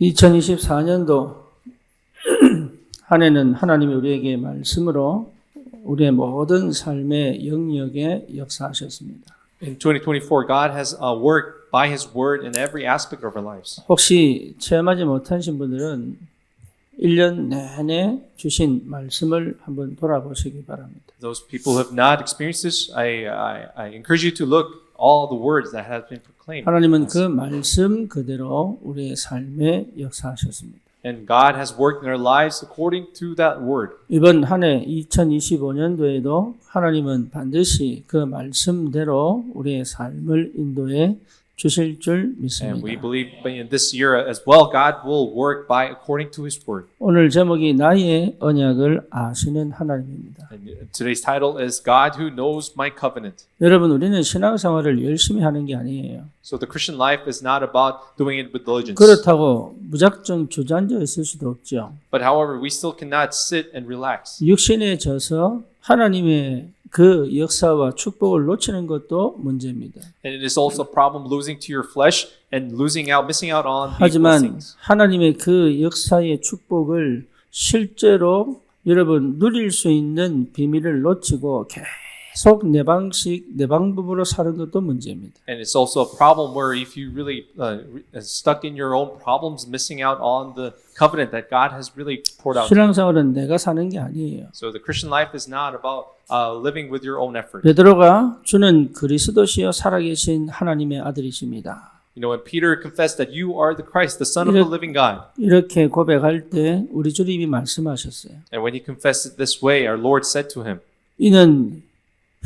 2024년도 한 해는 하나님이 우리에게 말씀으로 우리의 모든 삶의 영역에 역사하셨습니다. In 2024, God has worked by His Word in every aspect of our lives. 혹시 체험하지 못하신 분들은 1년 내내 주신 말씀을 한번 돌아보시기 바랍니다. Those people who have not experienced this, I encourage you to look all the words that have been proclaimed. 하나님은 그 말씀 그대로 우리의 삶에 역사하셨습니다. And God has worked in our lives according to that word. 이번 한 해 2025년도에도 하나님은 반드시 그 말씀대로 우리의 삶을 인도해 주실 줄 And we 믿습니다. believe in this year as well, God will work by according to His word. 오늘 제목이 나의 언약을 아시는 하나님입니다. And today's title is God who knows my covenant. 여러분, 우리는 신앙생활을 열심히 하는 게 아니에요. So the Christian life is not about doing it with diligence. 그렇다고 무작정 주저앉아 있을 수도 없죠. But however, we still cannot sit and relax. 육신에 져서 하나님의 그 역사와 축복을 놓치는 것도 문제입니다. And it is also a problem losing to your flesh and missing out on the 하지만 blessings. 하나님의 그 역사의 축복을 실제로 여러분 누릴 수 있는 비밀을 놓치고 계속 내 방법으로 사는 것도 문제입니다. And it's also a problem where if you really stuck in your own problems, missing out on the covenant that God has really poured out. 신앙생활은 내가 사는 게 아니에요. So the Christian life is not about living with your own effort. 베드로가 주는 그리스도시요 살아계신 하나님의 아들이십니다. You know, when Peter confessed that you are the Christ, the Son of the living God, 이렇게 고백할 때 우리 주님이 말씀하셨어요. and when he confessed it this way, our Lord said to him, 이는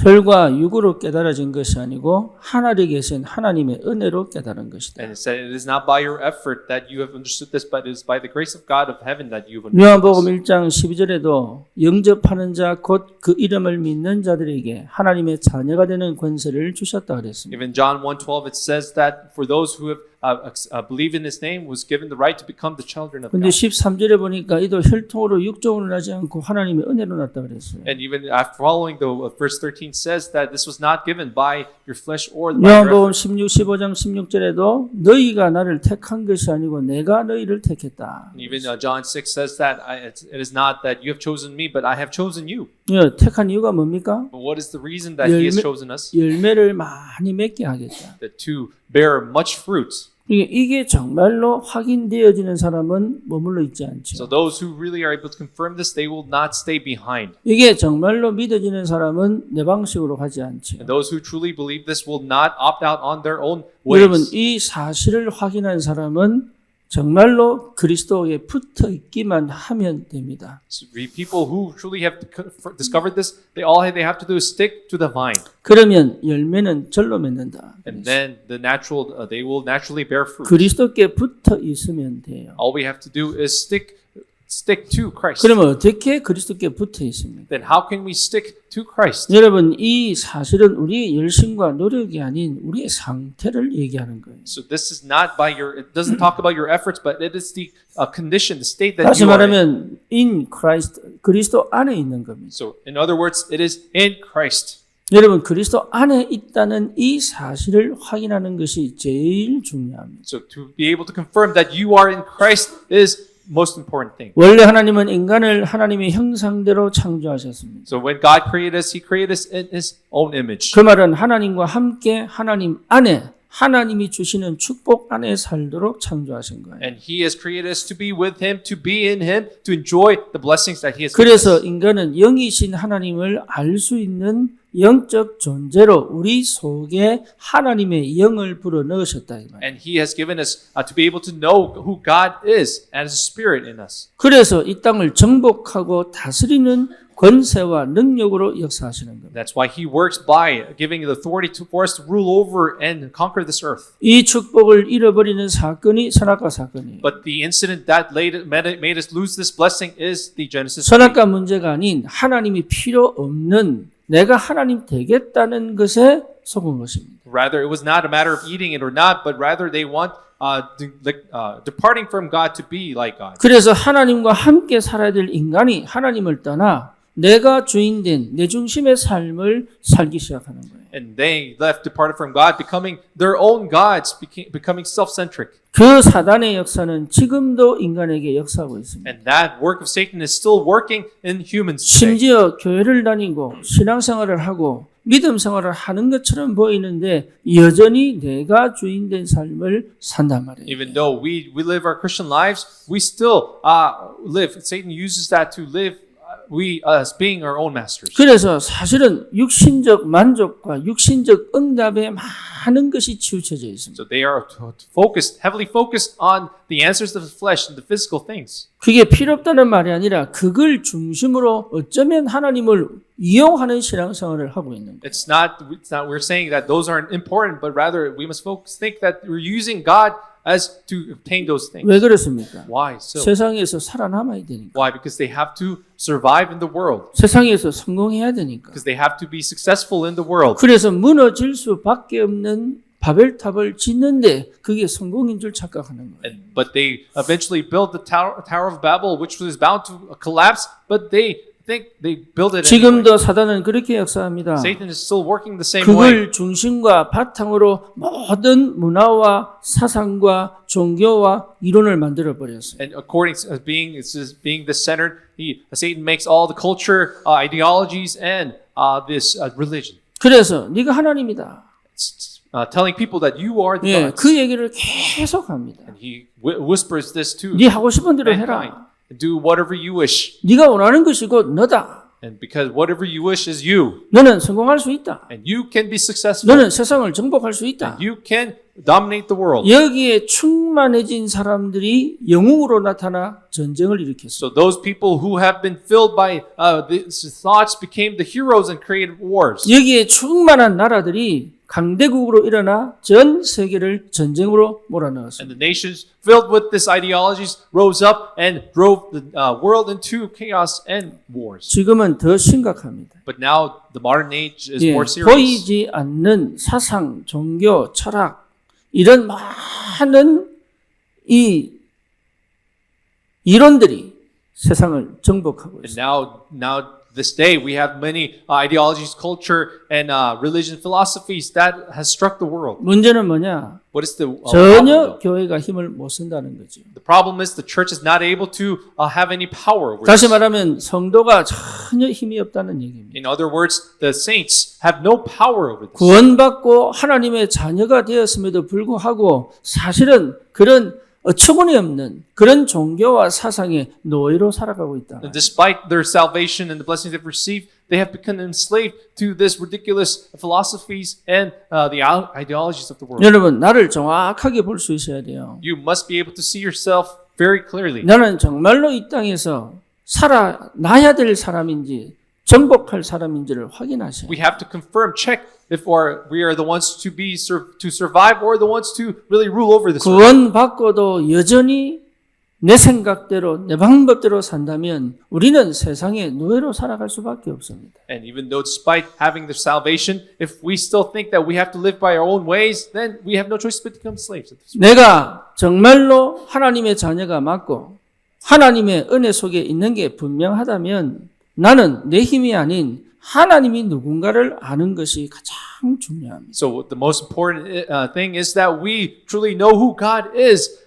혈과 육으로 깨달아진 것이 아니고 하늘에 계신 하나님의 은혜로 깨달은 것이다. and it said, it is not by your effort that you have understood this, but it is by the grace of God of heaven that you have understood 요한복음 this. 1장 12절에도 영접하는 자 곧 그 이름을 믿는 자들에게 하나님의 자녀가 되는 권세를 주셨다 그랬습니다. Even John 1:12, it says that for those who have believed in His name was given the right to become the children of 근데 God. 13절에 보니까 이도 혈통으로 육종으로 나지 않고 하나님의 은혜로 났다 그랬어요. And even after following the verse 13 says that this was not given by your flesh or by your 요한복음 effort. 15장 16절에도 너희가 나를 택한 것이 아니고 내가 너희를 택했다. And even John 6 says that it is not that you have chosen me, but I have chosen you. 택한 이유가 뭡니까? But what is the reason that He has chosen us? 열매를 많이 맺게 하겠다. That to bear much fruit. 이게 정말로 확인되어지는 사람은 머물러 있지 않죠. So those who really are able to confirm this, they will not stay behind. 이게 정말로 믿어지는 사람은 내 방식으로 가지 않죠. And those who truly believe this will not opt out on their own 여러분, ways. 이 사실을 확인한 사람은 정말로 그리스도에 붙어 있기만 하면 됩니다. So people who truly have discovered this, they have to do is stick to the vine. 그러면 열매는 절로 맺는다. And then they will naturally bear fruit. 그리스도께 붙어 있으면 돼요. All we have to do is stick to Christ. 그러면 어떻게 그리스도께 붙어 있습니까? Then how can we stick to Christ? 여러분, 이 사실은 우리의 열심과 노력이 아닌 우리의 상태를 얘기하는 거예요. So this is not it doesn't talk about your efforts, but it is the condition, the state that 다시 you are in. 말하면 in Christ, 그리스도 안에 있는 겁니다. So in other words, it is in Christ. 여러분, 그리스도 안에 있다는 이 사실을 확인하는 것이 제일 중요합니다. So to be able to confirm that you are in Christ is most important thing. 원래 하나님은 인간을 하나님의 형상대로 창조하셨습니다. So when God created us, He created us in His own image. 그 말은 하나님과 함께 하나님 안에 하나님이 주시는 축복 안에 살도록 창조하신 거예요. And He has created us to be with Him, to be in Him, to enjoy the blessings that He has given 그래서 us. 인간은 영이신 하나님을 알 수 있는 영적 존재로 우리 속에 하나님의 영을 불어 넣으셨다 이 말이에요. And He has given us to be able to know who God is as a spirit in us. 그래서 이 땅을 정복하고 다스리는 권세와 능력으로 역사하시는 겁니다. That's why He works by giving the authority for us to rule over and conquer this earth. 이 축복을 잃어버리는 사건이 선악과 사건이에요. But the incident that made us lose this blessing is the Genesis. 선악과 문제가 아닌 하나님이 필요 없는 내가 하나님 되겠다는 것에 속은 것입니다. Rather, it was not a matter of eating it or not, but rather they want departing from God to be like God. 그래서 하나님과 함께 살아야 될 인간이 하나님을 떠나 내가 주인된 내 중심의 삶을 살기 시작하는 거예요. And they departed from God, becoming their own gods, becoming self-centric. 그 사단의 역사는 지금도 인간에게 역사하고 있습니다. And that work of Satan is still working in humans today. 심지어 교회를 다니고 신앙생활을 하고 믿음 생활을 하는 것처럼 보이는데 여전히 내가 주인된 삶을 산단 말이에요. Even though we live our Christian lives, we still live. Satan uses that to live as being our own masters. 그래서 사실은 육신적 만족과 육신적 응답에 많은 것이 치우쳐져 있습니다. So they are heavily focused on the answers of the flesh and the physical things. 그게 필요 없다는 말이 아니라 그걸 중심으로 어쩌면 하나님을 이용하는 신앙생활을 하고 있는 거예요. It's not we're saying that those aren't important, but rather we must think that we're using God as to obtain those things. 왜 그렇습니까? Why so? 세상에서 살아남아야 되니까. Why? Because they have to survive in the world. 세상에서 성공해야 되니까. Because they have to be successful in the world. 그래서 무너질 수밖에 없는 바벨탑을 짓는데 그게 성공인 줄 착각하는 거예요. But they eventually built the Tower of Babel, which was bound to collapse, but they think they built it anyway. 지금도 사단은 그렇게 역사합니다. Satan is still working the same way. 그걸 중심과 바탕으로 모든 문화와 사상과 종교와 이론을 만들어 버렸어요. And according to being the centered, Satan makes all the culture, ideologies, and this religion. 그래서 네가 하나님이다. Telling people that you are the 예, gods. 그 얘기를 계속 합니다. And he whispers this to 네 하고 싶은 대로 mankind. 해라. Do whatever you wish. 네가 원하는 것이 곧 너다. And because whatever you wish is you. 너는 성공할 수 있다. And you can be successful. 너는 세상을 정복할 수 있다. And you can dominate the world. 여기에 충만해진 사람들이 영웅으로 나타나 전쟁을 일으켰어요. So those people who have been filled by these thoughts became the heroes and created wars. 여기에 충만한 나라들이 강대국으로 일어나 전 세계를 전쟁으로 몰아넣었습니다. And the nations filled with this ideologies rose up and drove the world into chaos and wars. 지금은 더 심각합니다. But now the modern age is 예, more serious. 보이지 않는 사상, 종교, 철학 이런 많은 이 이론들이 세상을 정복하고 And 있습니다. now this day we have many ideologies, culture, and religion philosophies that has struck the world. 문제는 뭐냐? What is the 전혀 problem? 교회가 힘을 못 쓴다는 거죠. The problem is the church is not able to have any power over 다시 this. 말하면 성도가 전혀 힘이 없다는 얘기입니다. In other words, the saints have no power over this. 구원받고 하나님의 자녀가 되었음에도 불구하고 사실은 그런 어처구니 없는 그런 종교와 사상의 노예로 살아가고 있다. And despite their salvation and the blessings they've received, they have become enslaved to this ridiculous philosophies and the ideologies of the world. 여러분, 나를 정확하게 볼 수 있어야 돼요. You must be able to see yourself very clearly. 나는 정말로 이 땅에서 살아나야 될 사람인지 정복할 사람인지를 확인하셔야 We 돼요. have to confirm, check if we are the ones to survive or the ones to really rule over this world. 구원받고도 여전히 내 생각대로 내 방법대로 산다면 우리는 세상의 노예로 살아갈 수밖에 없습니다. And even though despite having the salvation, if we still think that we have to live by our own ways, then we have no choice but to become slaves. 내가 정말로 하나님의 자녀가 맞고 하나님의 은혜 속에 있는 게 분명하다면 나는 내 힘이 아닌 하나님이 누군가를 아는 것이 가장 중요합니다. So the most important thing is that we truly know who God is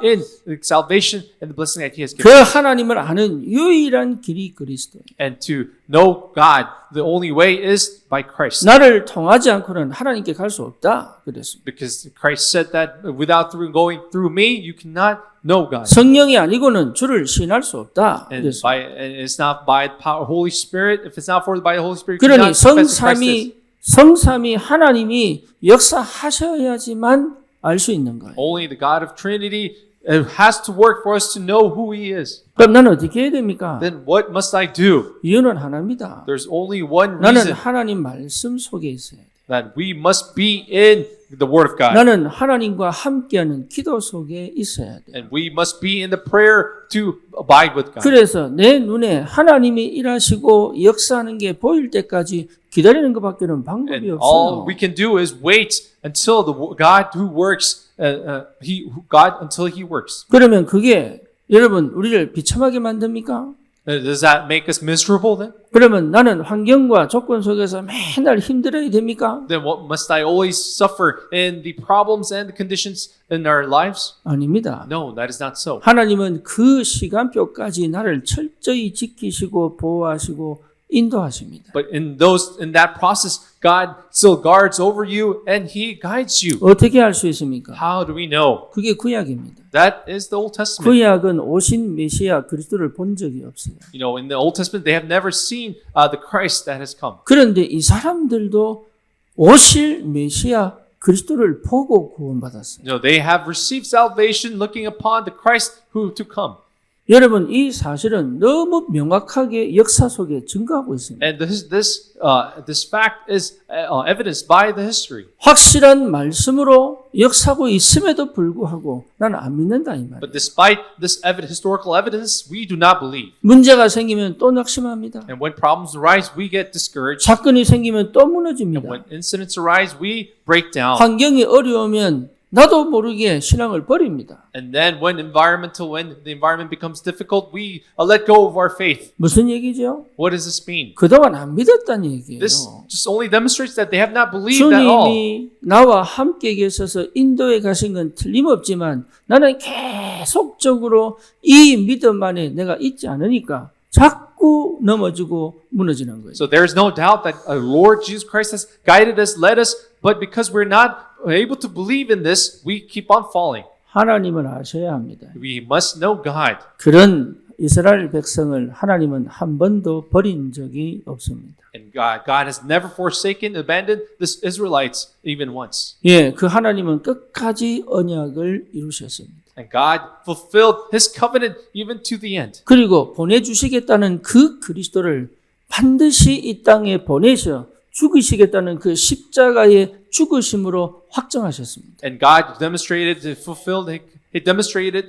in the salvation and the blessing that He has 그 given. 하나님을 아는 유일한 길이 그리스도예요. And to know God, the only way is by Christ. 나를 통하지 않고는 하나님께 갈 수 없다 그랬습니다. Because Christ said that without going through me, you cannot know God. 성령이 아니고는 주를 신할 수 없다 And 그랬습니다. and it's not by the power of Holy Spirit. If it's not for by the Holy Spirit, you 그러니 cannot confess who Christ is. 성삼이 하나님이 역사하셔야지만 알 수 있는 거예요. Only the God of Trinity has to work for us to know who He is. 그럼 나는 어떻게 해야 됩니까? Then what must I do? 이유는 하나입니다. There's only one 나는 reason 하나님 말씀 속에 있어야 돼. that we must be in the Word of God. 나는 하나님과 함께하는 기도 속에 있어야 돼. And we must be in the prayer to abide with God. 그래서 내 눈에 하나님이 일하시고 역사하는 게 보일 때까지 기다리는 것밖에는 방법이 And all 없어요. we can do is wait until the God who works, God until He works. 그러면 그게 여러분 우리를 비참하게 만듭니까? Does that make us miserable then? 그러면 나는 환경과 조건 속에서 맨날 힘들어야 됩니까? Then what must I always suffer in the problems and the conditions in our lives? 아닙니다. No, that is not so. 하나님은 그 시간표까지 나를 철저히 지키시고 보호하시고 인도하십니다. But in that process, God still guards over you and He guides you. 어떻게 할 수 있습니까? How do we know? 그게 구약입니다. That is the Old Testament. 구약은 오신 메시아 그리스도를 본 적이 없어요. You know, in the Old Testament, they have never seen the Christ that has come. 그런데 이 사람들도 오실 메시아 그리스도를 보고 구원받았어요. You know, they have received salvation looking upon the Christ who to come. 여러분, 이 사실은 너무 명확하게 역사 속에 증거하고 있습니다. And this fact is evidenced by the history. 확실한 말씀으로 역사하고 있음에도 불구하고 나는 안 믿는다 이 말이에요. But despite this historical evidence, we do not believe. 문제가 생기면 또 낙심합니다. And when problems arise, we get discouraged. 사건이 생기면 또 And 무너집니다. when incidents arise, we break down. 환경이 어려우면 나도 모르게 신앙을 버립니다. And then when the environment becomes difficult, we let go of our faith. 무슨 얘기죠? What does this mean? 그동안 안 믿었다는 얘기예요. This just only demonstrates that they have not believed at all. 주님이 나와 함께 계셔서 인도에 가신 건 틀림없지만 나는 계속적으로 이 믿음 안에 내가 있지 않으니까 자꾸 넘어지고 무너지는 거예요. So there is no doubt that our Lord Jesus Christ has guided us, led us, but because we're not able to believe in this, we keep on falling. 하나님을 아셔야 합니다. We must know God. 그런 이스라엘 백성을 하나님은 한 번도 버린 적이 없습니다. And God has never forsaken, abandoned the Israelites even once. 예, 그 하나님은 끝까지 언약을 이루셨습니다. And God fulfilled His covenant even to the end. 그리고 보내주시겠다는 그 그리스도를 반드시 이 땅에 보내셔 죽으시겠다는 그 십자가의 죽으심으로 확정하셨습니다. And God He demonstrated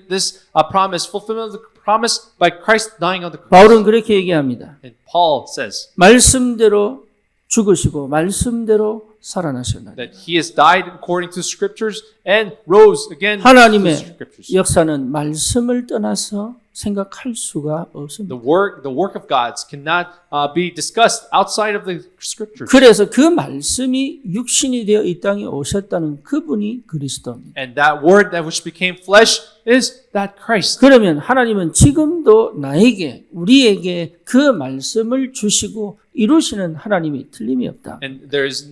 this promise, fulfillment of the promise by Christ dying on the cross. 바울은 그렇게 얘기합니다. And Paul says 말씀대로 죽으시고 말씀대로 살아나셨나니. that He has died according to Scriptures and rose again to 하나님의 the Scriptures. 역사는 말씀을 떠나서 생각할 수가 없습니다. The work of God cannot be discussed outside of the Scriptures. 그래서 그 말씀이 육신이 되어 이 땅에 오셨다는 그분이 그리스도입니다. And that word that which became flesh is that Christ. 그러면 하나님은 지금도 나에게 우리에게 그 말씀을 주시고 이루시는 하나님이 틀림이 없다. And there's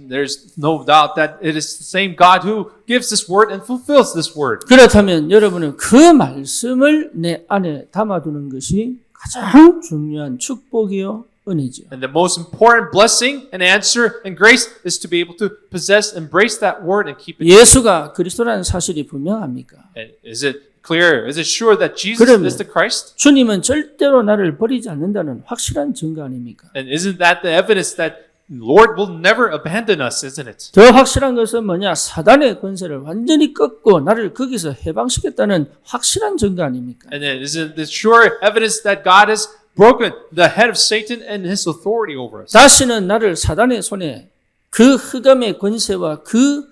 no doubt that it is the same God who gives this word and fulfills this word. 그렇다면 여러분은 그 말씀을 내 안에 담아두는 것이 가장 중요한 축복이요 은혜죠. And the most important blessing and answer and grace is to be able to possess, embrace that word and keep it. 예수가 그리스도라는 사실이 분명합니까? And is it clear? Is it sure that Jesus 그러면 is the Christ? 주님은 절대로 나를 버리지 않는다는 확실한 증거 아닙니까? And isn't that the evidence that Lord will never abandon us, isn't it? 더 확실한 것은 뭐냐? 사단의 권세를 완전히 꺾고 나를 거기서 해방시켰다는 확실한 증거 아닙니까? And then isn't it sure evidence that God has broken the head of Satan and his authority over us? 다시는 나를 사단의 손에 그 흑암의 권세와 그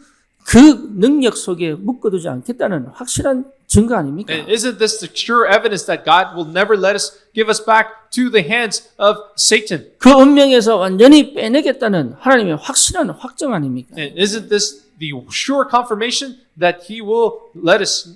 능력 속에 묶어두지 않겠다는 확실한 증거 아닙니까? And isn't this the sure evidence that God will never let us give us back to the hands of Satan? 그 운명에서 완전히 빼내겠다는 하나님의 확실한 확정 아닙니까? And isn't this the sure confirmation that He will let us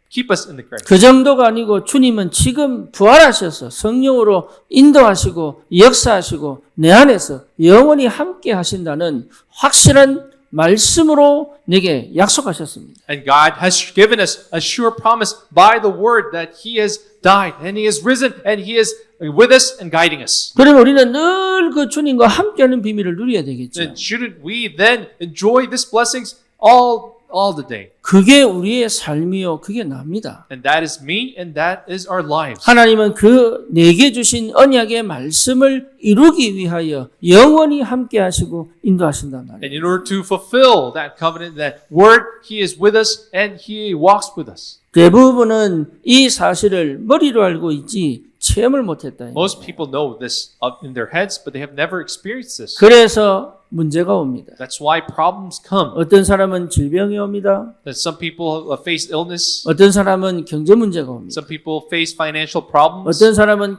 keep us in the grave? 그 정도가 아니고 주님은 지금 부활하셔서 성령으로 인도하시고 역사하시고 내 안에서 영원히 함께 하신다는 확실한 말씀으로 내게 약속하셨습니다. And God has given us a sure promise by the word that He has died and He has risen and He is with us and guiding us. 그러면 우리는 늘 그 주님과 함께하는 비밀을 누려야 되겠죠. Then shouldn't we then enjoy these blessings all the day? 그게 우리의 삶이요, 그게 납니다. And that is me and that is our lives. 하나님은 그 내게 주신 언약의 말씀을 이루기 위하여 영원히 함께 하시고 인도하신단 말이에요. And in order to fulfill that covenant, that word, He is with us and He walks with us. 대부분은 이 사실을 머리로 알고 있지 체험을 못했다. Most people know this up in their heads, but they have never experienced this. 그래서 문제가 옵니다. That's why problems come. 어떤 사람은 질병이 옵니다. That some people face illness. 어떤 사람은 경제 문제가 옵니다. Some people face financial problems. 어떤 사람은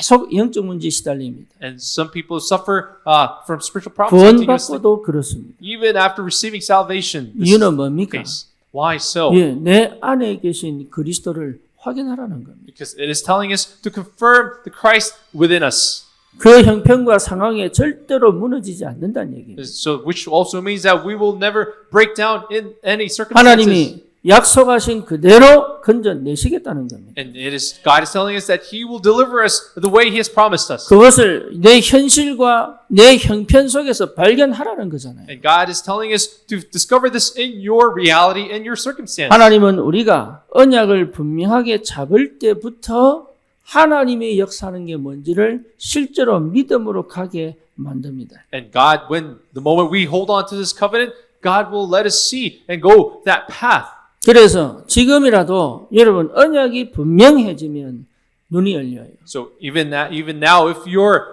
계속 영적 문제에 시달립니다. And some people suffer from spiritual problems continuously. 구원받고도 그렇습니다. Even after receiving salvation, this is 이유는 the 뭡니까? case. Why so? 예, 내 안에 계신 그리스도를 확인하라는 겁니다. Because it is telling us to confirm the Christ within us. 그 형편과 상황에 절대로 무너지지 않는다는 얘기예요. So, which also means that we will never break down in any circumstances. 하나님이 약속하신 그대로 건져내시겠다는 겁니다. And God is telling us that He will deliver us the way He has promised us. 그것을 내 현실과 내 형편 속에서 발견하라는 거잖아요. And God is telling us to discover this in your reality and your circumstance. 하나님은 우리가 언약을 분명하게 잡을 때부터 하나님의 역사하는 게 뭔지를 실제로 믿음으로 가게 만듭니다. And God, when the moment we hold on to this covenant, God will let us see and go that path. 그래서 지금이라도 여러분 언약이 분명해지면 눈이 열려요. So even now, if your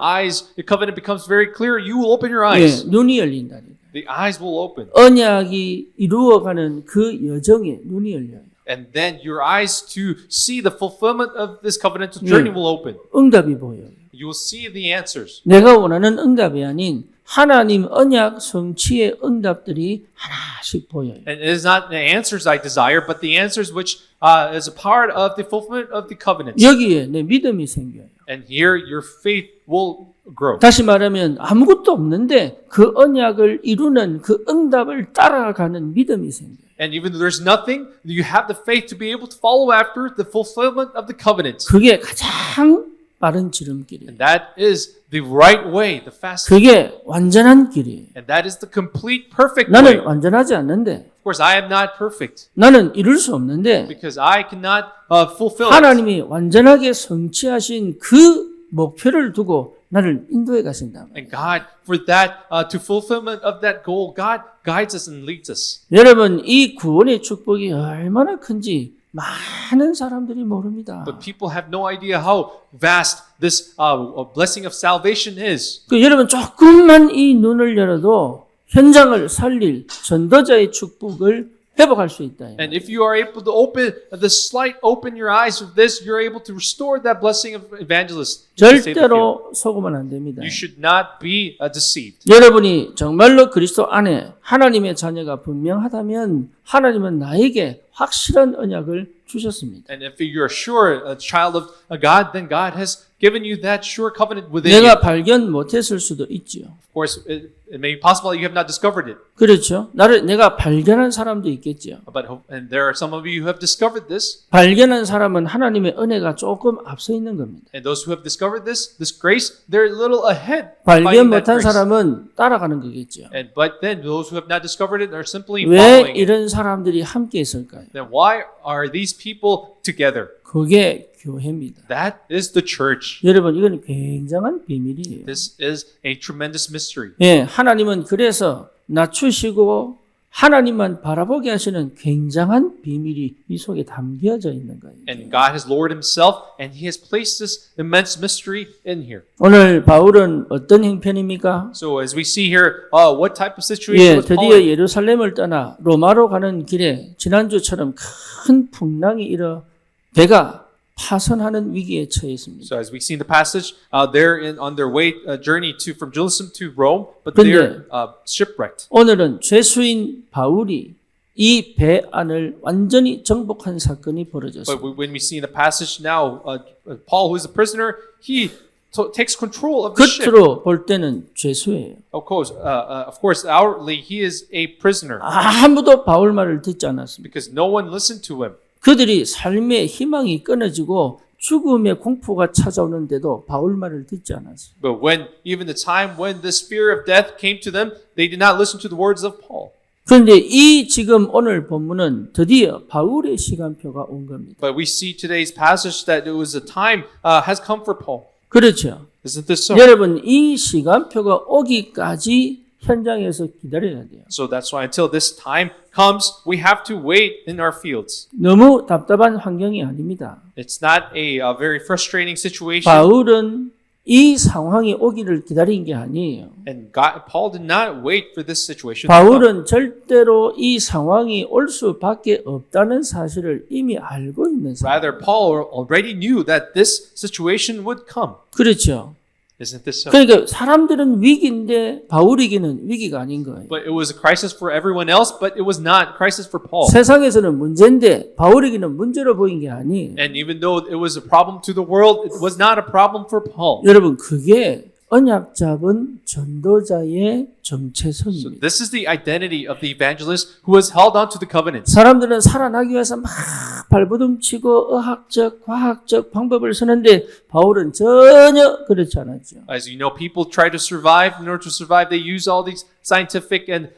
covenant becomes very clear, you will open your eyes. 예, 눈이 열린다니까. The eyes will open. 언약이 이루어가는 그 여정에 눈이 열려요. And then your eyes to see the fulfillment of this covenantal journey will open. 응답이 보여요. You will see the answers. 내가 원하는 응답이 아닌 하나님 언약 성취의 응답들이 하나씩 보여요. And it is not the answers I desire, but the answers which is a part of the fulfillment of the covenant. 여기에 내 믿음이 생겨요. And here your faith will grow. 다시 말하면 아무것도 없는데 그 언약을 이루는 그 응답을 따라가는 믿음이 생겨요. And even though there's nothing, you have the faith to be able to follow after the fulfillment of the covenant. 그게 가장 빠른 지름길이에요. And that is the right way, the fastest. 그게 완전한 길이에요. And that is the complete, perfect 나는 way. 완전하지 않는데, Of course, I am not perfect 나는 이룰 수 없는데 because I cannot fulfill it. 하나님이 완전하게 성취하신 그 목표를 두고 나를 인도해 가신다. And God, for that, to fulfillment of that goal, God guides us and leads us. 여러분, 이 구원의 축복이 얼마나 큰지 많은 사람들이 모릅니다. But people have no idea how vast this blessing of salvation is. 그 여러분 조금만 이 눈을 열어도 현장을 살릴 전도자의 축복을 회복할 수 있다. And if you are able to open your eyes of this, you're able to restore that blessing of evangelists. 절대로 속으면 안 됩니다. You should not be deceived. 여러분이 정말로 그리스도 안에 하나님의 자녀가 분명하다면 하나님은 나에게 확실한 언약을 주셨습니다. And if you're sure a child of God, then God has given you that sure covenant within you. 내가 발견 못했을 수도 있지요. Of course, it may be possible you have not discovered it. 그렇죠. 내가 발견한 사람도 있겠지요. And there are some of you who have discovered this. 발견한 사람은 하나님의 은혜가 조금 앞서 있는 겁니다. And those who have discovered this grace, they're a little ahead. 발견 finding that 못한 grace. 사람은 따라가는 거겠죠. But then those who have not discovered it are simply 왜 following it. 이런 사람들이 함께 있을까요? Then why are these people together? 그게 교회입니다. That is the church. 여러분, 이건 굉장한 비밀이에요. This is a tremendous mystery. 예, 하나님은 그래서 낮추시고 하나님만 바라보게 하시는 굉장한 비밀이 이 속에 담겨져 있는 거예요. And God has lowered himself and he has placed this immense mystery in here. 오늘 바울은 어떤 형편입니까? So as we see here, what type of situation 예, was Paul 드디어 in? 예루살렘을 떠나 로마로 가는 길에 지난주처럼 큰 풍랑이 일어 배가 파선하는 위기에 처했습니다. So as we see in the passage, they're on their way journey from Jerusalem to Rome, but 근데 they're shipwrecked. 오늘은 죄수인 바울이 이 배 안을 완전히 정복한 사건이 벌어졌습니다. But when we see in the passage now, Paul, who is a prisoner, he takes control of the ship. 겉으로 볼 때는 죄수예요. Of course, outwardly he is a prisoner 아무도 바울 말을 듣지 않았습니다. because no one listened to him. 그들이 삶의 희망이 끊어지고 죽음의 공포가 찾아오는데도 바울 말을 듣지 않았어요. But when even the time when this fear of death came to them, they did not listen to the words of Paul. 그런데 이 지금 오늘 본문은 드디어 바울의 시간표가 온 겁니다. But we see today's passage that it was a time has come for Paul. 그렇죠. Isn't this so? 여러분, 이 시간표가 오기까지 현장에서 기다려야 돼요. So that's why until this time comes, we have to wait in our fields. 너무 답답한 환경이 아닙니다. It's not a very frustrating situation. 바울은 이 상황이 오기를 기다린 게 아니에요. And Paul did not wait for this situation to come. 바울은 절대로 이 상황이 올 수밖에 없다는 사실을 이미 알고 있는 사람. Rather, Paul already knew that this situation would come. 그렇죠. Isn't this so? 그러니까 사람들은 위기인데 바울에게는 위기가 아닌 거예요. But it was a crisis for everyone else, but it was not a crisis for Paul. 세상에서는 문제인데 바울에게는 문제로 보인 게 아니에요. And even though it was a problem to the world, it was not a problem for Paul. 여러분 그게 언약 잡은 전도자의 So 정체성입니다. this is the identity of the evangelist who has held on to the covenants. 사람들은 살아나기 위해서 막 발버둥치고 의학적, 과학적 방법을 쓰는데 바울은 전혀 그렇지 않았죠. As you know, people try to survive. In order to survive, they use all these scientific and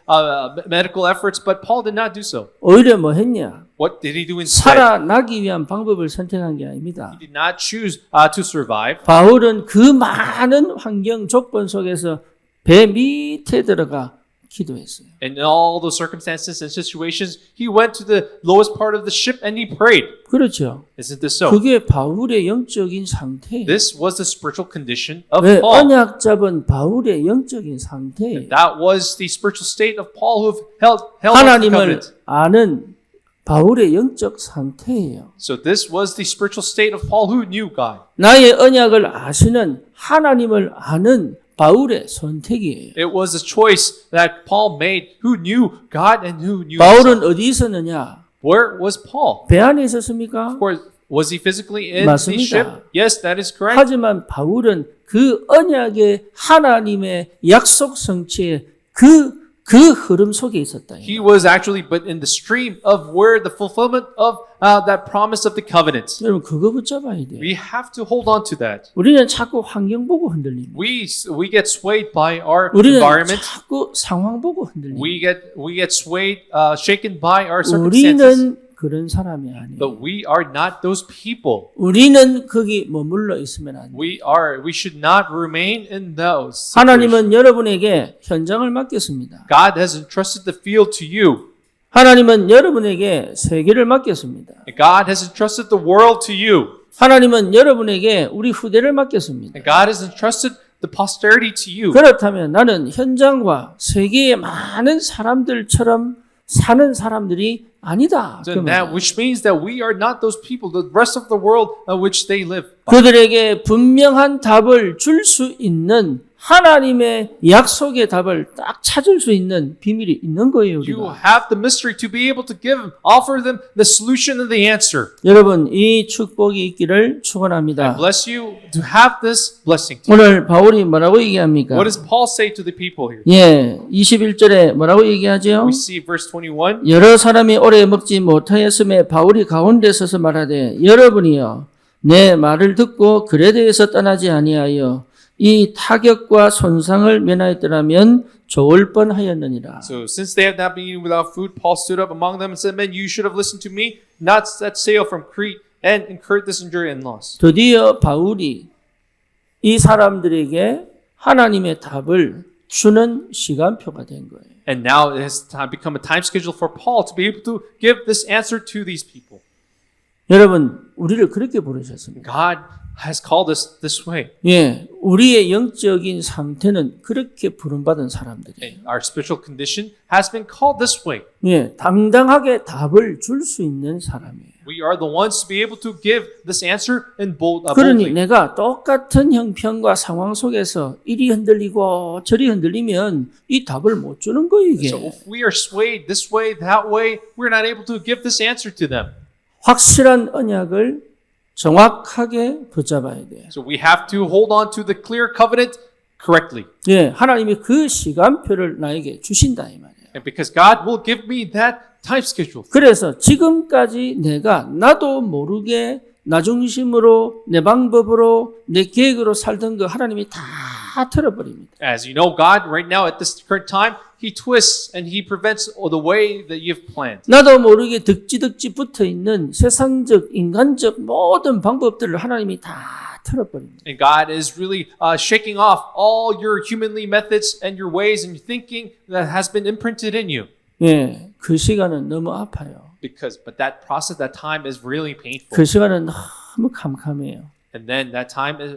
medical efforts, but Paul did not do so. 오히려 뭐 했냐? What did he do instead? 살아나기 위한 방법을 선택한 게 아닙니다. He did not choose to survive. 바울은 그 많은 환경 조건 속에서 배 밑에 들어가 기도했어요. In all those circumstances and situations, he went to the lowest part of the ship and he prayed. 그렇죠. Isn't this so? 그게 바울의 영적인 상태예요. This was the spiritual condition of 왜 Paul. 언약 잡은 바울의 영적인 상태예요. That was the spiritual state of Paul who held on to the 하나님을 covenant. 아는 바울의 영적 상태예요. So this was the spiritual state of Paul who knew God. 나의 언약을 아시는 하나님을 아는 바울의 선택이에요. It was a choice that Paul made who knew God and who knew 바울은 himself. 어디 있었느냐? Where was Paul? 배 안에 있었습니까? Or was he physically in 맞습니다. the ship? Yes, that is correct. 하지만 바울은 그 언약의 하나님의 약속 성취의 그 흐름 속에 있었다. He was actually but in the stream of where the fulfillment of that promise of the covenant. 여러분 그거 붙잡아야 돼요. We have to hold on to that. 우리는 자꾸 환경 보고 흔들립니다. We get swayed by our 우리는 environment. 자꾸 상황 보고 흔들립니다. We get swayed, shaken by our circumstances. 우리는 그런 사람이 아니에요. But we are not those people. 우리는 거기 머물러 있으면 안 돼요. We should not remain in those situations. 하나님은 여러분에게 현장을 맡겼습니다. God has entrusted the field to you. 하나님은 여러분에게 세계를 맡겼습니다. God has entrusted the world to you. 하나님은 여러분에게 우리 후대를 맡겼습니다. And God has entrusted the posterity to you. 그렇다면 나는 현장과 세계의 많은 사람들처럼 사는 사람들이 아니다. So that which means that we are not those people, the rest of the world which they live by. 그들에게 분명한 답을 줄 수 있는 하나님의 약속의 답을 딱 찾을 수 있는 비밀이 있는 거예요. You 우리가. have the mystery to be able to offer them the solution and the answer. 여러분 이 축복이 있기를 축원합니다. Bless you to have this blessing. To you. 오늘 바울이 뭐라고 얘기합니까? What does Paul say to the people here? 예, 21절에 뭐라고 얘기하죠? We see verse 21. 여러 사람이 오래 먹지 못하였음에 바울이 가운데 서서 말하되 여러분이여 내 말을 듣고 글에 대해서 떠나지 아니하여 이 타격과 손상을 면하였더라면 좋을 뻔하였느니라. So since they have not been eating without food, Paul stood up among them and said, "Men, you should have listened to me, not set sail from Crete and incurred this injury and loss." 드디어 바울이 이 사람들에게 하나님의 답을 주는 시간표가 된 거예요. And now it has become a time schedule for Paul to be able to give this answer to these people. 여러분, 우리를 그렇게 부르셨습니다. God has called us this way. 예, 우리의 영적인 상태는 그렇게 부름받은 사람들이에요. Our spiritual condition has been called this way. 예, 당당하게 답을 줄 수 있는 사람이에요. We are the ones to be able to give this answer in 그러니 boldly. 내가 똑같은 형편과 상황 속에서 이리 흔들리고 저리 흔들리면 이 답을 못 주는 거예요, 이게. So if we are swayed this way, that way, we're not able to give this answer to them. 확실한 언약을 정확하게 붙잡아야 돼요. So we have to hold on to the clear covenant correctly. 예, 하나님이 그 시간표를 나에게 주신다 이 말이에요. And because God will give me that time schedule. 그래서 지금까지 내가 나도 모르게 나 중심으로 내 방법으로 내 계획으로 살던 거 하나님이 다 틀어버립니다. As you know, God right now at this current time, He twists and He prevents the way that you've planned. 나도 모르게 득지득지 붙어있는 세상적, 인간적 모든 방법들을 하나님이 다 틀어버립니다. And God is really shaking off all your humanly methods and your ways and your thinking that has been imprinted in you. 예, 그 시간은 너무 아파요. But that process, that time is really painful. 그 시간은 너무 캄캄해요. And then that time is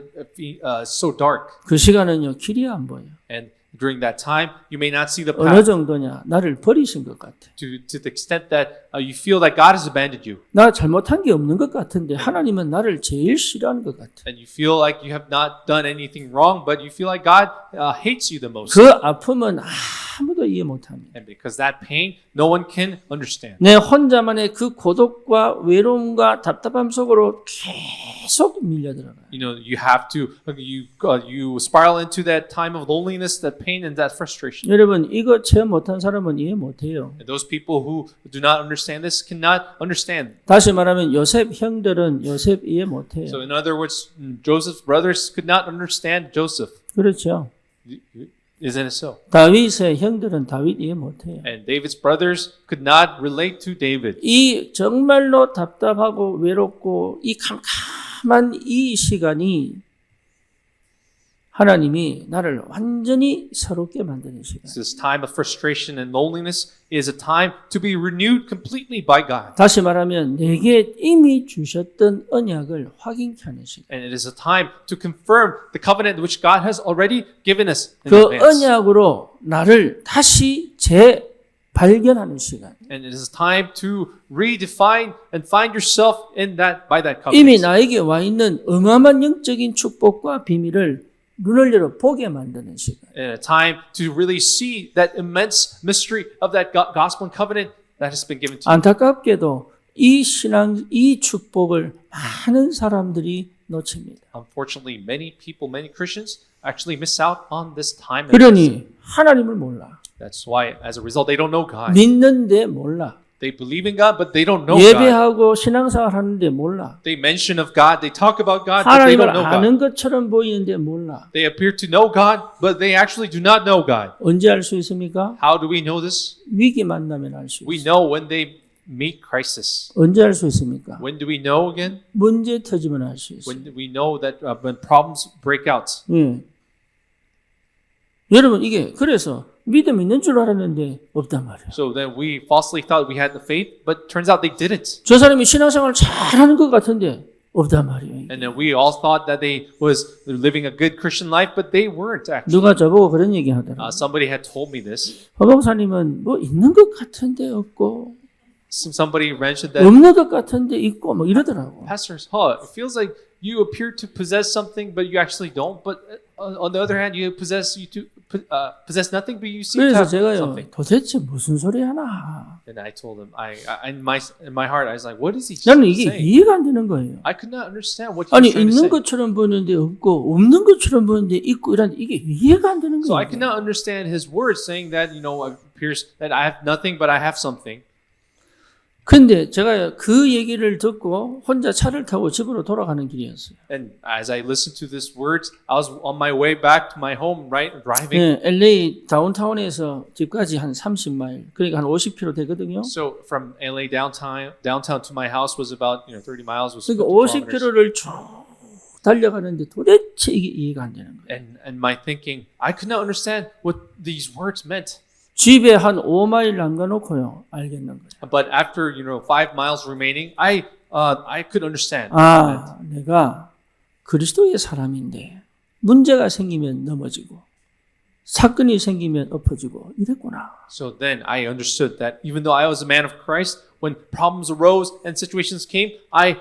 so dark. 그 시간은요, 길이 안 보여요. And during that time, you may not see the 어느 path 정도냐? 나를 버리신 것 같아. to the extent that you feel that God has abandoned you. 나 잘못한 게 없는 것 같은데 하나님은 나를 제일 싫어하는 것 같아. And you feel like you have not done anything wrong, but you feel like God hates you the most. 그 아픔은 아무도 이해 못합니다. And because that pain, no one can understand. 내 혼자만의 그 고독과 외로움과 답답함 속으로 계속 밀려들어가요. You know, you have to you spiral into that time of loneliness, that pain, and that frustration. 여러분 이거 체험 못한 사람은 이해 못해요. And those people who do not understand this cannot understand. 다시 말하면 요셉 형들은 요셉 이해 못해요. So in other words, Joseph's brothers could not understand Joseph. 그렇죠. Isn't it so? 다윗의 형들은 다윗 이해 못해요. And David's brothers could not relate to David. 이 정말로 답답하고 외롭고 이 캄캄한 이 시간이 하나님이 나를 완전히 새롭게 만드는 시간. This time of frustration and loneliness is a time to be renewed completely by God. 다시 말하면 내게 이미 주셨던 언약을 확인케 하는 시간. And it is a time to confirm the covenant which God has already given us in 그 advance. 언약으로 나를 다시 재발견하는 시간. And it is a time to redefine and find yourself in that by that 이미 covenant. 나에게 와 있는 어마어마한 영적인 축복과 비밀을 눈을 열어 보게 만드는 시간. And a time to really see that immense mystery of that gospel and covenant that has been given to you. 안타깝게도 이 신앙, 이 축복을 많은 사람들이 놓칩니다. Unfortunately, many people, many Christians actually miss out on this time. 그러니 하나님을 몰라. That's why, as a result, they don't know God. 믿는데 몰라. They believe in God, but they don't know God. 예배하고 신앙생활 하는데 몰라. They mention of God, they talk about God, but they 하나님을 don't know 아는 God. 것처럼 보이는데 몰라. They appear to know God, but they actually do not know God. 언제 알 수 있습니까? How do we know this? 위기 만나면 알 수 We 있어요. know when they meet crisis. 언제 알 수 있습니까? When do we know again? 문제 터지면 알 수 있어요. When we know that when problems break out. 예. 여러분 이게 그래서 믿음 있는 줄 알았는데 없단 말이에요. So then we falsely thought we had the faith, but turns out they didn't. 저 사람이 신앙생활 잘하는 것 같은데 없단 말이에요. And then we all thought that they was living a good Christian life, but they weren't actually. 누가 저보고 그런 얘기 하더라고요. Somebody had told me this. 허봉사님은 뭐 있는 것 같은데 없고 Somebody mentioned that, 없는 것 같은데 있고 뭐 이러더라고. Pastors, it feels like you appear to possess something, but you actually don't. But on the other hand, you possess nothing, but you seem to 그래서 have 제가요 something. 도대체 무슨 소리 하나. And I told him, in my heart, I was like, what is he 나는 이게 saying? 이해가 안 되는 거예요. I could not understand what he 아니 was trying to 있는 say. 것처럼 보이는데 없고 없는 것처럼 보이는데 있고 이런 이게 이해가 안 되는 So I 거예요. could not understand his words saying that, it appears that I have nothing, but I have something. 근데 제가 그 얘기를 듣고 혼자 차를 타고 집으로 돌아가는 길이었어요. And as I listened to these words, I was on my way back to my home, right, driving. 네, LA 다운타운에서 집까지 한 30마일, 그러니까 한 50km 되거든요. So from LA downtown to my house was about 30 miles. Was 그러니까 50 kilometers. 50km를 쭉 달려가는데 도대체 이게 이해가 안 되는 거예요. And my thinking, I could not understand what these words meant. 집에 한 5마일 남겨놓고요, 알겠는 거예요. But after 5 miles remaining, I could understand. 아, 내가 그리스도의 사람인데 문제가 생기면 넘어지고 사건이 생기면 엎어지고 이랬구나. So then I understood that even though I was a man of Christ, when problems arose and situations came, I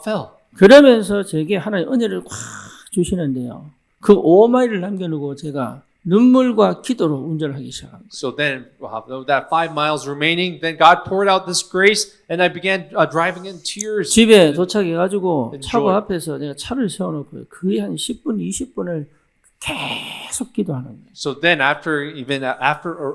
fell. 그러면서 제게 하나님 은혜를 꽉 주시는데요. 그 5마일을 남겨놓고 제가 눈물과 기도로 운전하기 시작합니다. So then, that 5 miles remaining, then God poured out this grace, and I began driving in tears. 집에 도착해가지고 Enjoy. 차고 앞에서 내가 차를 세워놓고 거의 한 10분, 20분을 계속 기도하는 거예요. So then, after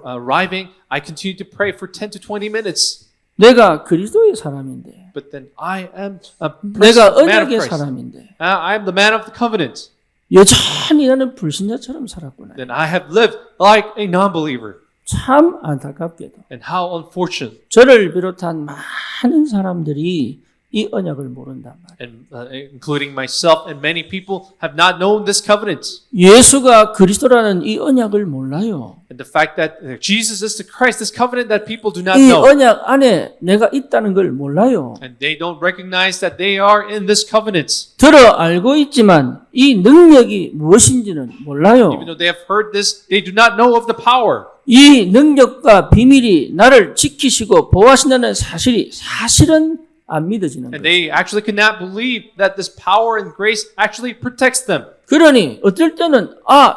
arriving, I continued to pray for 10 to 20 minutes. 내가 그리스도의 사람인데, But then I am a 내가 man of 언약의 Christ. 사람인데 I am the man of the covenant. 여전히 나는 불신자처럼 살았구나. Then I have lived like a non-believer. 참 안타깝게도 And how unfortunate. 저를 비롯한 많은 사람들이 이 언약을 모른단 말이에요. And including myself and many people have not known this covenant. 예수가 그리스도라는 이 언약을 몰라요. And the fact that Jesus is the Christ, this covenant that people do not 이 know. 언약 안에 내가 있다는 걸 몰라요. And they don't recognize that they are in this covenant. 들어 알고 있지만 이 능력이 무엇인지는 몰라요. Even though they have heard this, they do not know of the power. 이 능력과 비밀이 나를 지키시고 보호하신다는 사실은 안 믿어지는 And 거예요. they actually cannot believe that this power and grace actually protects them. 그러니 어떨 때는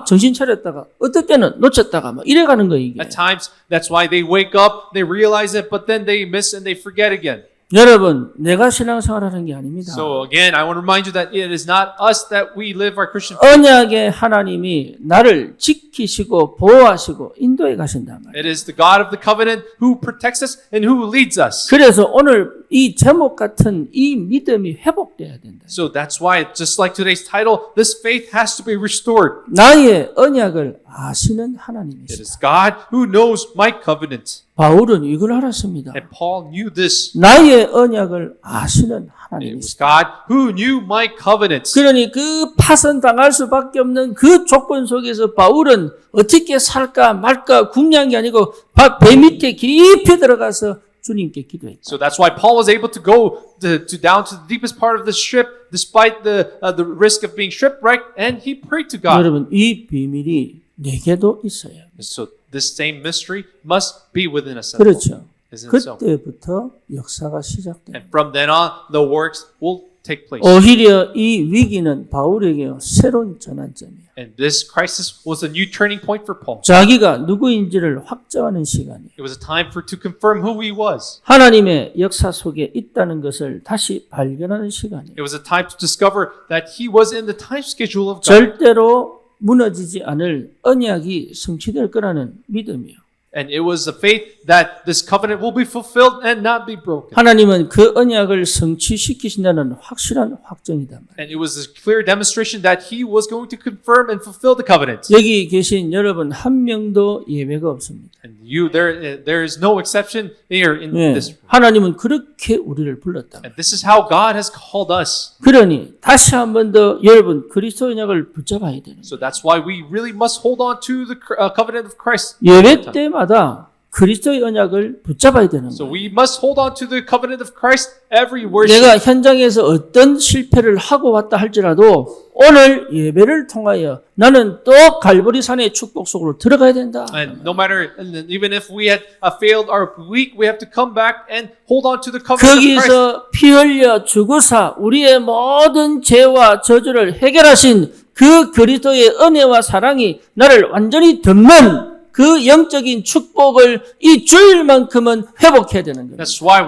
정신 차렸다가 어떨 때는 놓쳤다가 막 이래 가는 거예요, 이게. At times, that's why they wake up, they realize it, but then they miss and they forget again. 여러분, 내가 신앙생활하는 게 아닙니다. So again, I want to remind you that it is not us that we live our Christian faith. 언약의 하나님이 나를 지키시고 보호하시고 인도해 가신단 말이에요. It is the God of the covenant who protects us and who leads us. 그래서 오늘 이 제목 같은 이 믿음이 회복돼야 된다. So that's why, just like today's title, this faith has to be restored. 나의 언약을 아시는 It 하나님이시다. is God who knows my covenant. 바울은 이걸 알았습니다. And Paul knew this. 나의 언약을 아시는 It was 하나님이시다. God who knew my covenants. 그러니 그 파선당할 수밖에 없는 그 조건 속에서 바울은 어떻게 살까 말까 궁리한 게 아니고 배 밑에 깊이 들어가서 주님께 기도했다. So that's why Paul was able to go down to the deepest part of the ship, despite the risk of being shipwrecked, and he prayed to God. 여러분, 이 비밀이 내게도 있어요. So this same mystery must be within us. as well. 그렇죠. Isn't it so? 그때부터 역사가 시작됩니다. And from then on, the works will take place. 오히려 이 위기는 바울에게 새로운 전환점이에요. And this crisis was a new turning point for Paul. 자기가 누구인지를 확정하는 시간이에요. It was a time to confirm who he was. 하나님의 역사 속에 있다는 것을 다시 발견하는 시간이에요. It was a time to discover that he was in the time schedule of God. 절대로 무너지지 않을 언약이 성취될 거라는 믿음이요. And it was a faith that this covenant will be fulfilled and not be broken. 하나님은 그 언약을 성취시키신다는 확실한 확정이다. And it was a clear demonstration that he was going to confirm and fulfill the covenant. 여기 계신 여러분 한 명도 예외가 없습니다. And there is no exception here in 예, this. 하나님은 그렇게 우리를 불렀다. And this is how God has called us. 그러니 다시 한 번 더 여러분 그리스도 언약을 붙잡아야 되는 거예요. So that's why we really must hold on to the covenant of Christ. 예배 때마다 그리스도의 언약을 붙잡아야 되는 So 거예요. we must hold on to the covenant of Christ every worship. 내가 현장에서 어떤 실패를 하고 왔다 할지라도 오늘 예배를 통하여 나는 또 갈보리산의 축복 속으로 들어가야 된다. And no matter, and even if we had failed our week, we have to come back and hold on to the covenant of Christ. 거기서 피 흘려 죽으사 우리의 모든 죄와 저주를 해결하신 그 그리스도의 은혜와 사랑이 나를 완전히 덮는 그 영적인 축복을 이 주일만큼은 회복해야 되는 거예요. That's why,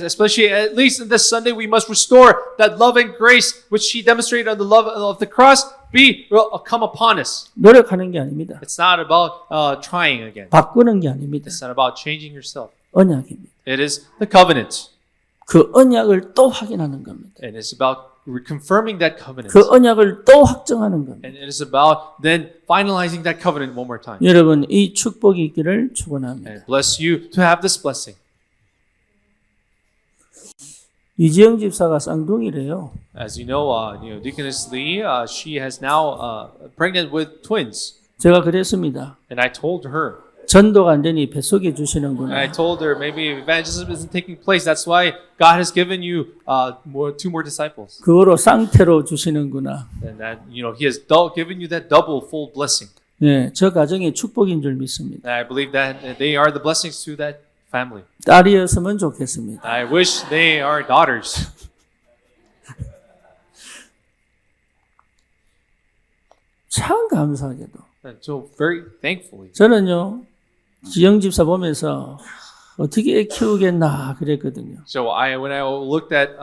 especially at least in this Sunday, we must restore that love and grace which He demonstrated on the love of the cross come upon us. 노력하는 게 아닙니다. It's not about trying again. 바꾸는 게 아닙니다. It's not about changing yourself. 언약입니다. It is the covenant, 그 언약을 또 확인하는 겁니다. and it's about confirming that covenant, 그 언약을 또 확정하는 겁니다. and it is about then finalizing that covenant one more time. 여러분 이 축복이 있기를 축원합니다. And bless you to have this blessing. 이지영 집사가 쌍둥이래요. As you know, Deaconess Lee, she has now pregnant with twins, 제가 그랬습니다. and I told her. 전도가 안 되니 뱃속에 And I 주시는구나. told her maybe evangelism isn't taking place. That's why God has given you two more disciples, 그거로 쌍태로 주시는구나. and that He has given you that double full blessing. 예, 저 가정의 축복인 줄 믿습니다. And I believe that they are the blessings to that family. 딸이었으면 좋겠습니다. I wish they are daughters. 참 감사하게도. And so very thankfully, 저는요, 지영 집사 보면서 어떻게 애 키우겠나 그랬거든요. so when I looked at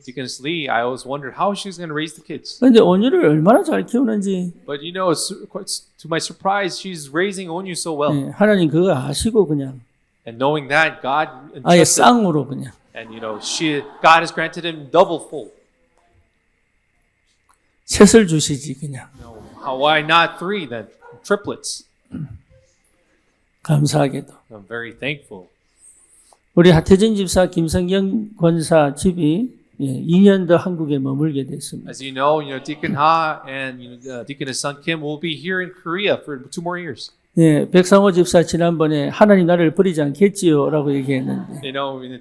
Deaconess Lee, I always wondered how she was going to raise the kids. 근데 온유를 얼마나 잘 키우는지 But to my surprise, she's raising Onyu so well. 예, 하나님 그거 아시고 그냥 And knowing that, God 아예 entrusted, 쌍으로 그냥 and God has granted him double full. 셋을 주시지 그냥. Why not three then? Triplets. 감사하게도. I'm very thankful. 우리 하태진 집사 김성경 권사 집이 2년 더 한국에 머물게 됐습니다. As you know, Deacon Ha and Deacon his son Kim will be here in Korea for 2 more years. 예, 백상호 집사 지난번에 하나님 나를 버리지 않겠지요라고 얘기했는데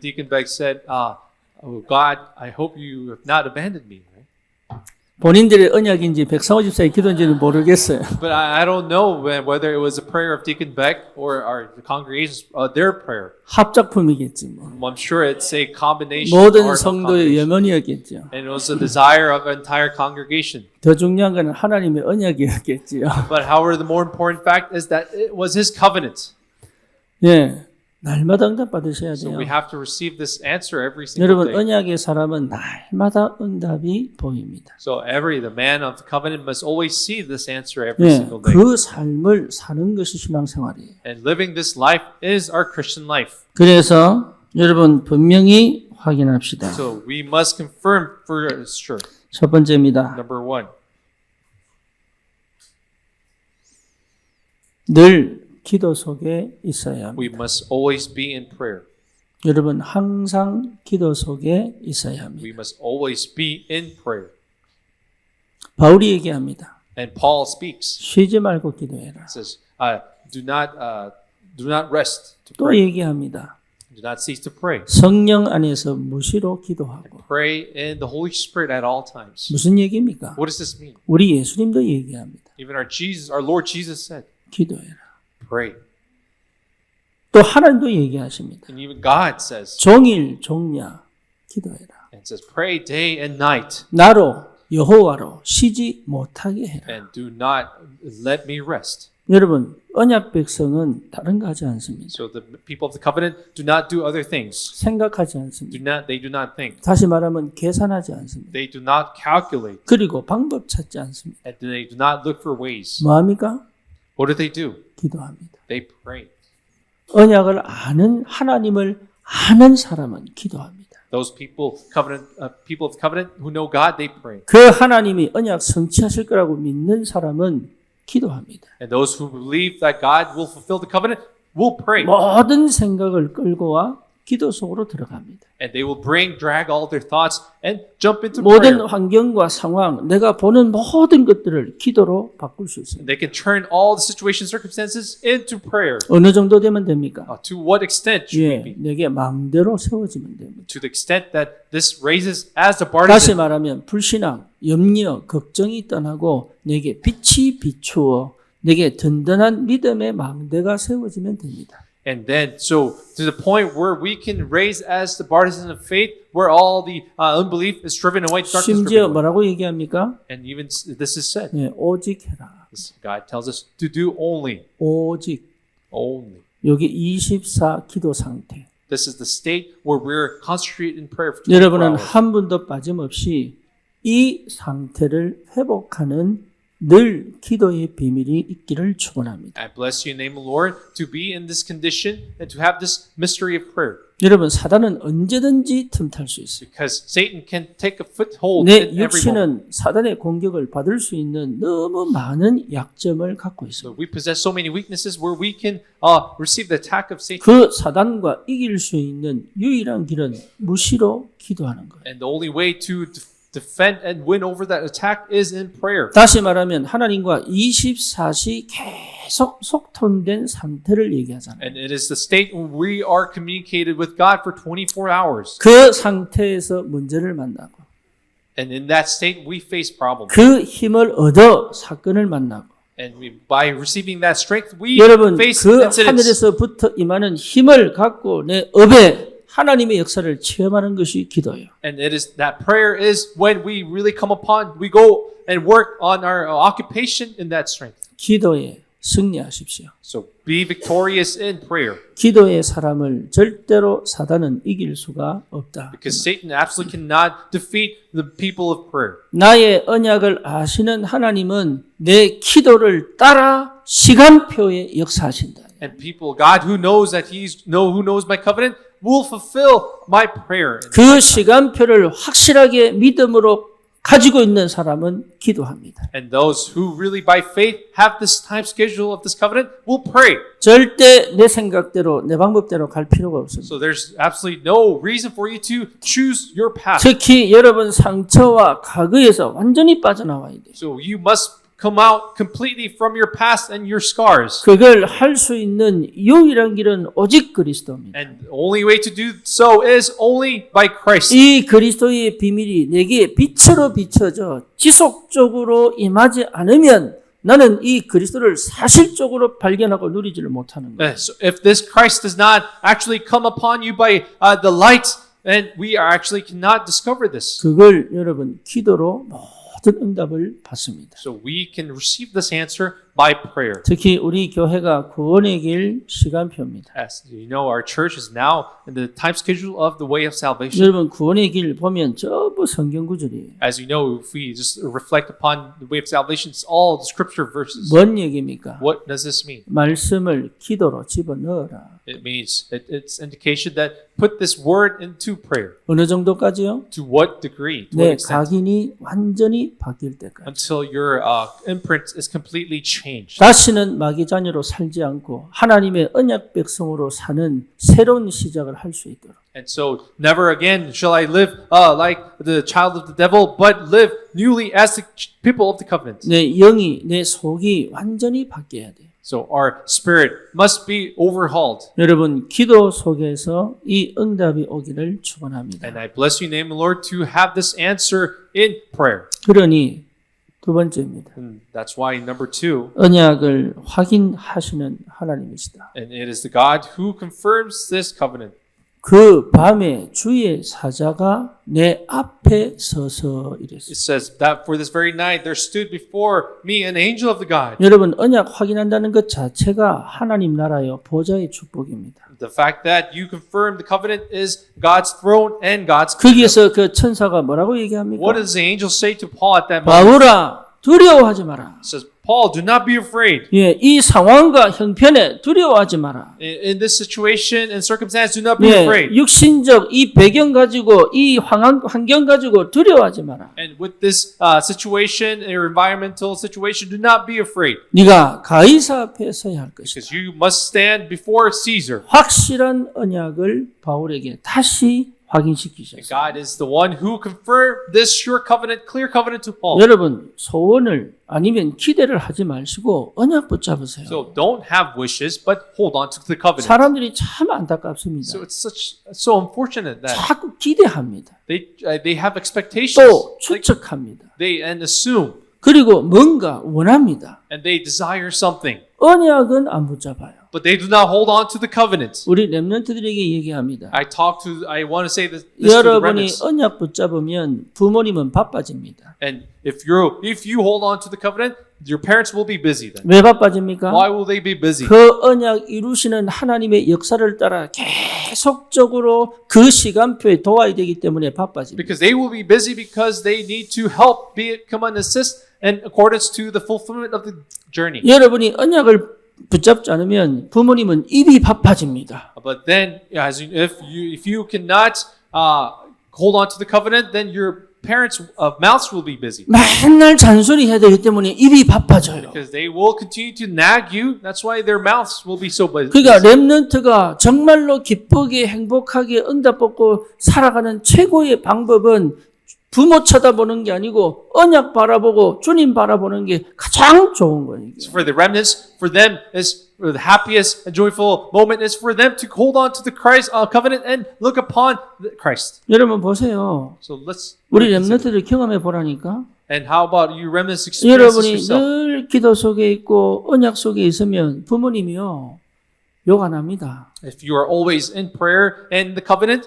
Deacon Beck said, "Oh God, I hope you have not abandoned me." Right? 본인들의 언약인지 백상호 집사의 기도인지는 모르겠어요. But I don't know whether it was a prayer of Deacon Beck or the congregation's their prayer. 합작품이겠지 뭐. I'm sure it's a combination 모든 of 성도의 congregation. 염원이었겠죠. And it was a desire of the entire congregation. 더 중요한 것은 하나님의 언약이었겠지요. But however, the more important fact is that it was His covenant. 예, 날마다 응답 받으셔야 So 돼요. we have to receive this answer every single 여러분 day. 언약의 사람은 날마다 응답이 보입니다. So the man of the covenant must always see this answer every 예, single day. 그 삶을 사는 것이 신앙생활이에요. And living this life is our Christian life. 그래서 여러분 분명히 확인합시다. So we must confirm for sure. 첫 번째입니다. Number 1, 늘 기도 속에 있어야 합니다. we must always be in prayer. 여러분 항상 기도 속에 있어야 합니다. We must always be in prayer. 바울이 얘기합니다. And Paul speaks. 쉬지 말고 기도해라. He says, do not rest to 또 pray. 얘기합니다. Do not cease to pray. 성령 안에서 무시로 기도하고. Pray in the Holy Spirit at all times. 무슨 얘기입니까? What does this mean? 우리 예수님도 얘기합니다. Even our Lord Jesus said, 기도해라. pray. 또 하나님도 얘기하십니다. And even God says, 종일 종야 기도해라. and says, pray day and night, 나로 여호와로 쉬지 못하게 해라. and do not let me rest. 여러분 언약 백성은 다른 거 하지 않습니다. So the people of the covenant do not do other things. 생각하지 않습니다. They do not think. 다시 말하면 계산하지 않습니다. They do not calculate. 그리고 방법 찾지 않습니다. And they do not look for ways. 뭐합니까? What do? 기도합니다. They pray. 언약을 아는 하나님을 아는 사람은 기도합니다. Those people of the covenant who know God, they pray. 그 하나님이 언약 성취하실 거라고 믿는 사람은 기도합니다. And those who believe that God will fulfill the covenant will pray. 모든 생각을 끌고 와 기도 속으로 들어갑니다. And they will drag all their thoughts and jump into 모든 prayer. 환경과 상황, 내가 보는 모든 것들을 기도로 바꿀 수 있습니다. They can turn all the situations, circumstances into prayer. 어느 정도 되면 됩니까? To what extent should we 예, be? 내게 망대로 세워지면 됩니다. To the extent that this raises as the 다시 partisan. 말하면 불신앙, 염려, 걱정이 떠나고 내게 빛이 비추어 내게 든든한 믿음의 망대가 세워지면 됩니다. And then, so to the point where we can raise as the partisan of faith, where all the unbelief is driven away, darkness 심지어 driven away. 뭐라고 얘기합니까? And even this is said. 예, 오직 해라. God tells us to do only. 오직. Only. 여기 24 기도 상태. This is the state where we're concentrated in prayer for 24 여러분은 hours. 한 분도 빠짐없이 이 상태를 회복하는 늘 기도의 비밀이 있기를 축원합니다. I bless you in the name of the Lord to be in this condition and to have this mystery of prayer. 여러분 사단은 언제든지 틈탈 수 있어요. Because Satan can take a foothold 내 in every moment. 육신은 사단의 공격을 받을 수 있는 너무 많은 약점을 갖고 So 있습니다. we possess so many weaknesses where we can receive the attack of Satan. 그 사단과 이길 수 있는 유일한 길은 무시로 기도하는 거예요. And the only way to defend and win over that attack is in prayer. 다시 말하면 하나님과 24시 계속 속톤된 상태를 얘기하잖아요. And it is the state where we are communicated with God for 24 hours. 그 상태에서 문제를 만나고 And in that state, we face problems. 그 힘을 얻어 사건을 만나고 And by receiving that strength, we 여러분 face 그 incidents. 하늘에서부터 임하는 힘을 갖고 내 업에 하나님의 역사를 체험하는 것이 기도예요. And it is that prayer is when we really come upon, we go and work on our occupation in that strength. 기도에 승리하십시오. So be victorious in prayer. 기도의 사람을 절대로 사단은 이길 수가 없다. Because Satan absolutely cannot defeat the people of prayer. 나의 언약을 아시는 하나님은 내 기도를 따라 시간표에 역사하신다. And people, God who knows that who knows my covenant will fulfill my prayer. 그 시간표를 확실하게 믿음으로 가지고 있는 사람은 기도합니다. And those who really by faith have this time schedule of this covenant will pray. 절대 내 생각대로 내 방법대로 갈 필요가 없습니다. So there's absolutely no reason for you to choose your path. 특히 여러분 상처와 과거에서 완전히 빠져나와야 돼요. So you must come out completely from your past and your scars. 그걸 할 수 있는 유일한 길은 오직 그리스도입니다. And the only way to do so is only by Christ. 이 그리스도의 비밀이 내게 빛으로 비춰져 지속적으로 임하지 않으면 나는 이 그리스도를 사실적으로 발견하고 누리지를 못하는 거예요. So if this Christ does not actually come upon you by the light, then we actually cannot discover this. 그걸 여러분 기도로 모든 응답을 받습니다. So we can receive this answer by prayer. 특히 우리 교회가 구원의 길 시간표입니다. As you know, our church is now in the time schedule of the way of salvation. 여러분 구원의 길 보면 전부 성경 구절이에요. As you know, if we just reflect upon the way of salvation, it's all the scripture verses. 뭔 얘기입니까? What does this mean? 말씀을 기도로 집어넣어라. It means it's indication that put this word into prayer. 어느 정도까지요? To what degree? To what 내 extent? 각인이 완전히 바뀔 때까지. Until your imprint is completely changed. 다시는 마귀 자녀로 살지 않고 하나님의 언약 백성으로 사는 새로운 시작을 할 수 있도록. And so never again shall I live like the child of the devil, but live newly as the people of the covenant. 내 영이 내 속이 완전히 바뀌어야 돼요. So our spirit must be overhauled. 여러분 기도 속에서 이 응답이 오기를 축원합니다. And I bless you, name the Lord, to have this answer in prayer. 그러니 두 번째입니다. And that's why number 2, 언약을 확인하시는 하나님이시다. and it is the God who confirms this covenant. 그 밤에 주의 사자가 내 앞에 서서 이랬어요. It says that for this very night there stood before me an angel of the God. 여러분 언약 확인한다는 것 자체가 하나님 나라요 보좌의 축복입니다. The fact that you confirm the covenant is God's throne and God's kingdom. 거기에서 그 천사가 뭐라고 얘기합니까? What does the angel say to Paul at that moment? 바울아 두려워하지 마라. It says, Paul, do not be afraid. 예, 이 상황과 형편에 두려워하지 마라. In this situation and circumstance, do not be 예, afraid. 육신적 이 배경 가지고 이 환경 가지고 두려워하지 마라. And with this situation, or environmental situation, do not be afraid. 네가 가이사 앞에 서야 할 것이다. Because you must stand before Caesar. 확실한 언약을 바울에게 다시 확인시키셨어요. God is the one who confirmed this sure covenant, clear covenant to Paul. 여러분 소원을 아니면 기대를 하지 마시고 언약 붙잡으세요. So don't have wishes, but hold on to the covenant. 사람들이 참 안타깝습니다. So it's so unfortunate that 자꾸 기대합니다. they have expectations. 또 추측합니다. They assume 그리고 뭔가 원합니다. and they desire something, 언약은 안 붙잡아요. but they do not hold on to the covenant. 우리 렘넌트들에게 얘기합니다. I want to say this to the 여러분이 remnants. 언약 붙잡으면 부모님은 바빠집니다. And if you hold on to the covenant, your parents will be busy then. 왜 바빠집니까? Why will they be busy? 그 언약 이루시는 하나님의 역사를 따라 계속적으로 그 시간표에 도와야 되기 때문에 바빠집니다. Because they will be busy because they need to help come and assist in accordance to the fulfillment of the journey. 여러분이 언약을 붙잡지 않으면 부모님은 입이 바빠집니다. But then, if you cannot hold on to the covenant, then your parents' mouths will be busy. 맨날 잔소리해야 되기 때문에 입이 바빠져요. Because they will continue to nag you. That's why their mouths will be so busy. 그러니까 렘넌트가 정말로 기쁘게 행복하게 응답받고 살아가는 최고의 방법은 부모 쳐다보는 게 아니고 언약 바라보고 주님 바라보는 게 가장 좋은 거예요. So for the remnants, for them is the happiest and joyful moment is for them to hold on to the Christ covenant and look upon Christ. 여러분 보세요. So let's. 우리 렘넌트들 경험해 보라니까. And how about you remnants experience this 여러분이 yourself? 늘 기도 속에 있고 언약 속에 있으면 부모님이요 욕 안 합니다. If you are always in prayer and the covenant,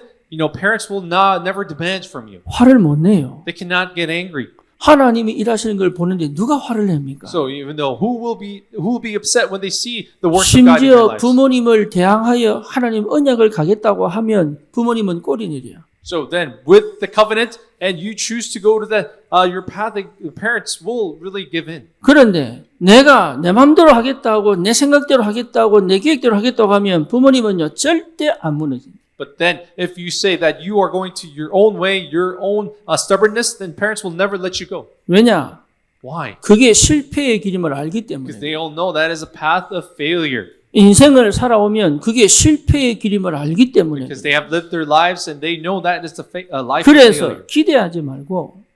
parents will never demand from you. 화를 못 내요. They cannot get angry. 하나님이 일하시는 걸 보는데 누가 화를 냅니까? So even though who will be upset when they see the work of God in their 심지어 lives? 부모님을 대항하여 하나님 언약을 가겠다고 하면 부모님은 꼬리 내려. So then, with the covenant, and you choose to go to your path, the parents will really give in. 그런데 내가 내 마음대로 하겠다고 내 생각대로 하겠다고 내 계획대로 하겠다고 하면 부모님은요 절대 안 무너집니다. But then, if you say that you are going to your own way, your own stubbornness, then parents will never let you go. 왜냐? Why? 그게 실패의 길임을 알기 Because 때문에. they all know that is a path of failure. 인생을 살아오면 그게 실패의 길임을 알기 때문에. Because they have lived their lives and they know that is the life of 그래서 failure. 기대하지 말고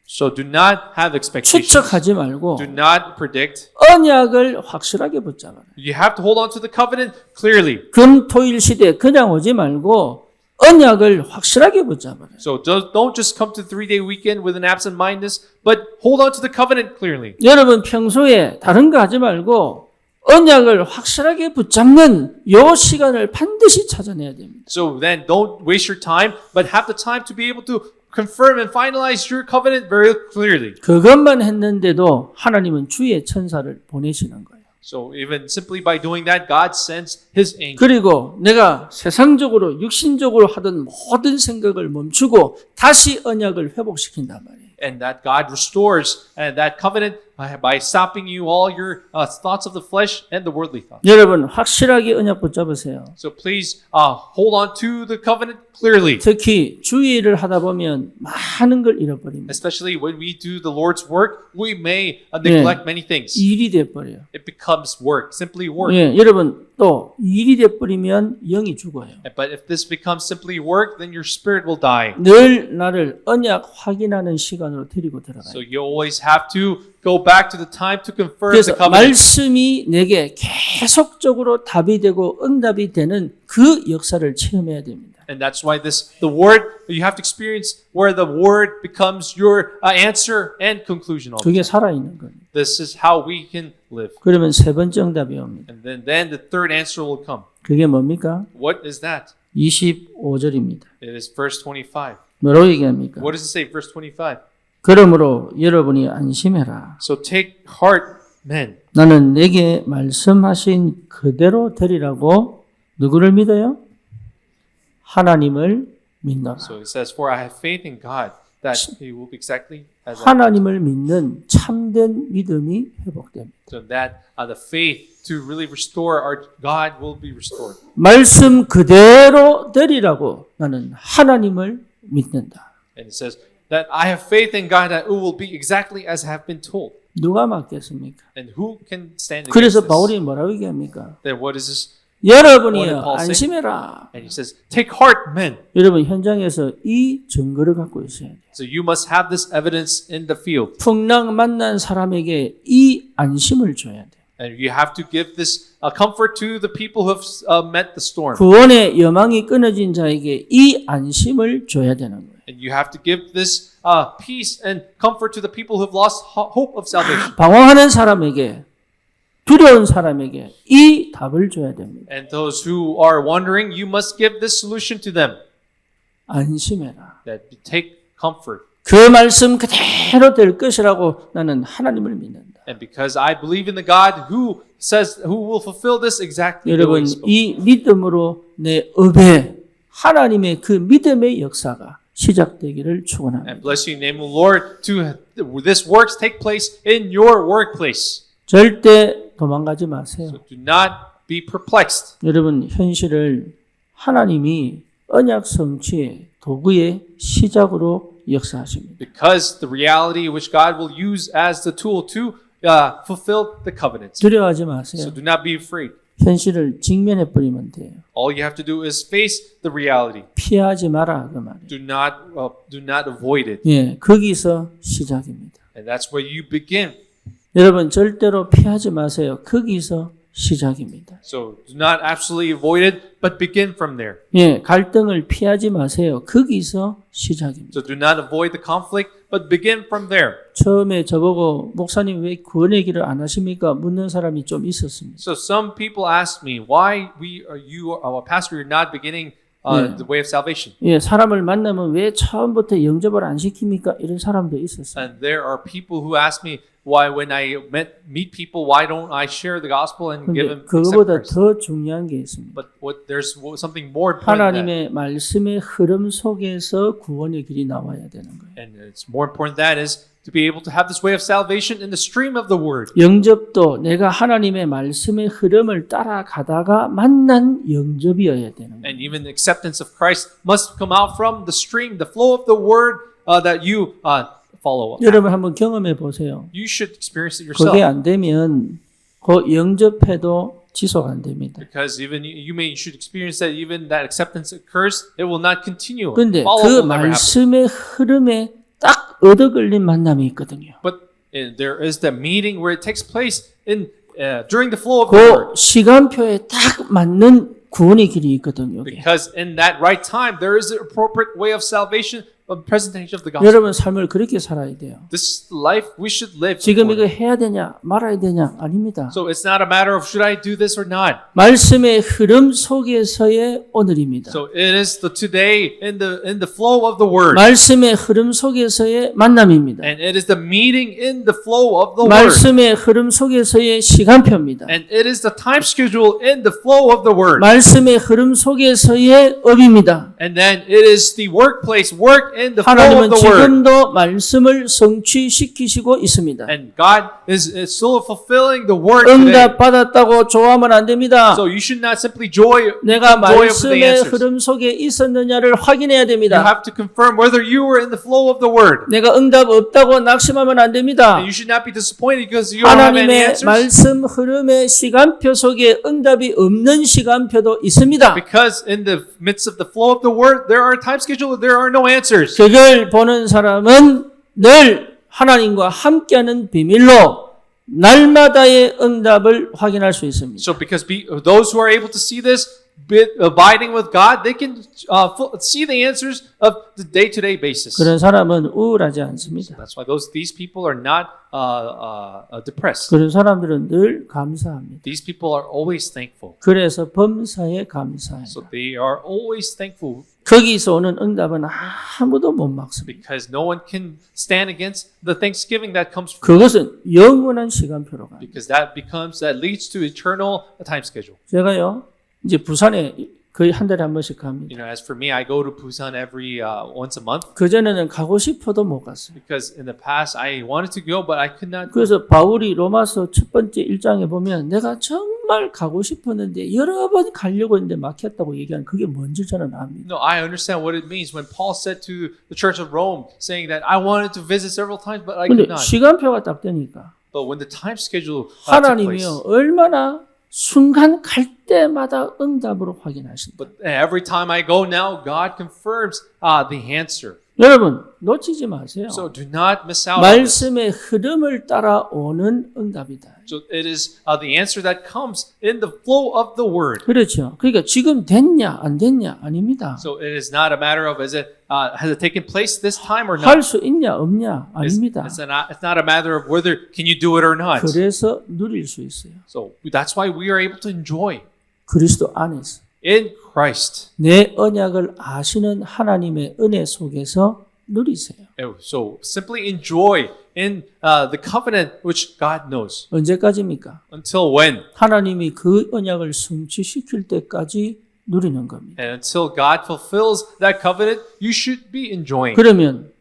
So do not have expectations. 추측하지 말고 Do not predict. 언약을 확실하게 붙잡아라. You have to hold on to the covenant clearly. 금토일 시대 그냥 오지 말고 언약을 확실하게 붙잡아라. So don't just come to 3-day weekend with an absent-mindedness, but hold on to the covenant clearly. 여러분 평소에 다른 거 하지 말고 언약을 확실하게 붙잡는 요 시간을 반드시 찾아내야 됩니다. So then don't waste your time, but have the time to be able to confirm and finalize your covenant very clearly. 그것만 했는데도 하나님은 주의 천사를 보내시는 거예요. So even simply by doing that, God sends His angel. 그리고 내가 세상적으로 육신적으로 하던 모든 생각을 멈추고 다시 언약을 회복시킨단 말이에요. And that God restores that covenant by stopping you all your thoughts of the flesh and the worldly thoughts. 여러분 확실하게 언약 붙잡으세요. So please hold on to the covenant clearly. 특히 주의를 하다 보면 많은 걸 잃어버립니다. Especially when we do the Lord's work, we may neglect many things. 일이 돼버려요. It becomes work, simply work. 예, 여러분 또 일이 돼버리면 영이 죽어요. But if this becomes simply work, then your spirit will die. 늘 나를 언약 확인하는 시간으로 데리고 들어가요. So you always have to go back to the time to confirm 그래서 the covenant. 말씀이 내게 계속적으로 답이 되고 응답이 되는 그 역사를 체험해야 됩니다. And that's why the word, you have to experience where the word becomes your answer and conclusion. 그게 살아있는 겁니다. This is how we can live. 그러면 세 번째 응답이 옵니다. And then the third answer will come. 그게 뭡니까? What is that? 25절입니다. It is verse 25. 뭐라고 얘기합니까? What does it say? Verse 25. 그러므로 여러분이 안심해라. So take heart, men. 나는 내게 말씀하신 그대로 되리라고 누구를 믿어요? 하나님을 믿노라. So it says, for I have faith in God that He will be exactly as I 하나님을 믿는 참된 믿음이 회복됩니다. so that the faith to really restore our God will be restored. 말씀 그대로 되리라고 나는 하나님을 믿는다. And it says that I have faith in God that it will be exactly as I have been told. 누가 맞겠습니까? And who can stand against 그래서 this? 바울이 뭐라고 얘기합니까? Then what is this? 여러분이여 What did Paul say? 안심해라. And he says, take heart, men. 여러분 현장에서 이 증거를 갖고 있어야 돼요. So you must have this evidence in the field. 풍랑 만난 사람에게 이 안심을 줘야 돼요. And you have to give this comfort to the people who have met the storm. 구원의 여망이 끊어진 자에게 이 안심을 줘야 되는 거예요. And you have to give this peace and comfort to the people who have lost hope of salvation. 방황하는 사람에게 두려운 사람에게 이 답을 줘야 됩니다. And those who are wondering, you must give this solution to them. 안심해라. That you take comfort. 그 말씀 그대로 될 것이라고 나는 하나님을 믿는다. And because I believe in the God who says, who will fulfill this exactly the way 여러분 He spoke. 이 믿음으로 내 업에 하나님의 그 믿음의 역사가 시작되기를 축원합니다. And bless you in the name of the Lord to this works take place in your workplace. 절대 도망가지 마세요. So do not be perplexed. 여러분 현실을 하나님이 언약 성취의 도구의 시작으로 역사하십니다. Because the reality which God will use as the tool to fulfill the covenants. 두려워하지 So 마세요. do not be afraid. 현실을 직면해 버리면 돼요. All you have to do is face the reality. 피하지 마라 그 말이에요. Do not avoid it. 예, 거기서 시작입니다. And that's where you begin. 여러분 절대로 피하지 마세요. 거기서 시작입니다. So do not absolutely avoid it, but begin from there. 예, 갈등을 피하지 마세요. 거기서 시작입니다. So do not avoid the conflict, but begin from there. 처음에 저보고 목사님 왜 구원의 길을 안 하십니까? 묻는 사람이 좀 있었습니다. So some people ask me, why pastor, you're not beginning the way of salvation. 예, 사람을 만나면 왜 처음부터 영접을 안 시킵니까? 이런 사람도 있었어요. And there are people who ask me, why when I meet people, why don't I share the gospel and give 근데 them 그거보다 acceptance? 더 중요한 게 있습니다. But there's something more important than that. 하나님의 말씀의 흐름 속에서 구원의 길이 나와야 되는 거예요. And it's more important that is to be able to have this way of salvation in the stream of the Word. 영접도 내가 하나님의 말씀의 흐름을 따라가다가 만난 영접이어야 되는 거예요. And even the acceptance of Christ must come out from the stream, the flow of the Word that you follow. 여러분 한번 경험해 보세요. You should experience it 그게 yourself. 안 되면 그 영접해도 지속 안 됩니다. Because even you should experience that even that acceptance occurs, it will not continue. 그런데 Follow 그 will never happen. 말씀의 흐름에 딱 얻어걸린 만남이 있거든요. But there is the meeting where it takes place in during the flow of the Word. 그 시간표에 딱 맞는 구원의 길이 있거든요. 여기. Because in that right time, there is an appropriate way of salvation, of presentation of the gospel. 여러분 삶을 그렇게 살아야 돼요. This life we should live. 지금 이거 according. 해야 되냐 말아야 되냐 아닙니다. So it's not a matter of should I do this or not. 말씀의 흐름 속에서의 오늘입니다. So it is the today in the flow of the Word, 말씀의 흐름 속에서의 만남입니다. and it is the meeting in the flow of the Word, 말씀의 흐름 속에서의 시간표입니다. and it is the time schedule in the flow of the Word, 말씀의 흐름 속에서의 업입니다. and then it is the workplace work in the flow 하나님은 of the Word. 지금도 말씀을 성취시키시고 있습니다. And God is still fulfilling the Word today. 응답 받았다고 좋아하면 안 됩니다. So you should not simply joy 내가 over the 말씀의 answers. 흐름 속에 있었느냐를 확인해야 You 됩니다. have to confirm whether you were in the flow of the Word. 내가 응답 없다고 낙심하면 안 됩니다. And you should not be disappointed because you don't have any 하나님의 answers. 말씀 흐름의 시간표 속에 응답이 없는 시간표도 있습니다. Because in the midst of the flow of the Word, there are time schedules, there are no answers. 그걸 보는 사람은 늘 하나님과 함께하는 비밀로 날마다의 응답을 확인할 수 있습니다. So because those who are able to see this, abiding with God, they can see the answers of the day-to-day basis. 그런 사람은 우울하지 않습니다. That's why these people are not depressed. 그런 사람들은 늘 감사합니다. These people are always thankful. 그래서 범사에 감사해요. So they are always thankful 거기서 오는 응답은 아무도 못 막습니다. because no one can stand against the thanksgiving that comes from 그것은 영원한 시간표로 갑니다. because that leads to eternal time schedule. 제가요 이제 부산에 거의 한 달에 한 번씩 갑니다. You know, as for me, I go to Busan every once a month 그전에는 가고 싶어도 못 갔어요. because in the past I wanted to go, but I could not. 그래서 바울이 로마서 첫 번째 1장에 보면 내가 정말 가고 싶었는데 여러 번 가려고 했는데 막혔다고 얘기하는 그게 뭔지 저는 압니다. No, I understand what it means when Paul said to the Church of Rome, saying that I wanted to visit several times, but I could 근데 not. 시간표가 딱 되니까 But when the time schedule took place, 하나님이요 얼마나 순간 갈 때마다 응답으로 확인하신다. but every time I go now, God confirms the answer. 여러분 놓치지 마세요. So do not miss out on this. 말씀의 흐름을 따라오는 응답이다. So it is the answer that comes in the flow of the Word. 그렇죠. 그러니까 지금 됐냐 안 됐냐 아닙니다. So it is not a matter of has it taken place this time or 할 not. 수 있냐 없냐 아닙니다. It's not a matter of whether can you do it or not. 그래서 누릴 수 있어요. So that's why we are able to enjoy 그리스도 안에서 in Christ. 내 언약을 아시는 하나님의 은혜 속에서 누리세요. So simply enjoy in the covenant which God knows. 언제까지입니까? Until when? 하나님이 그 언약을 성취시킬 때까지 누리는 겁니다. And until God fulfills that covenant, you should be enjoying. 그러면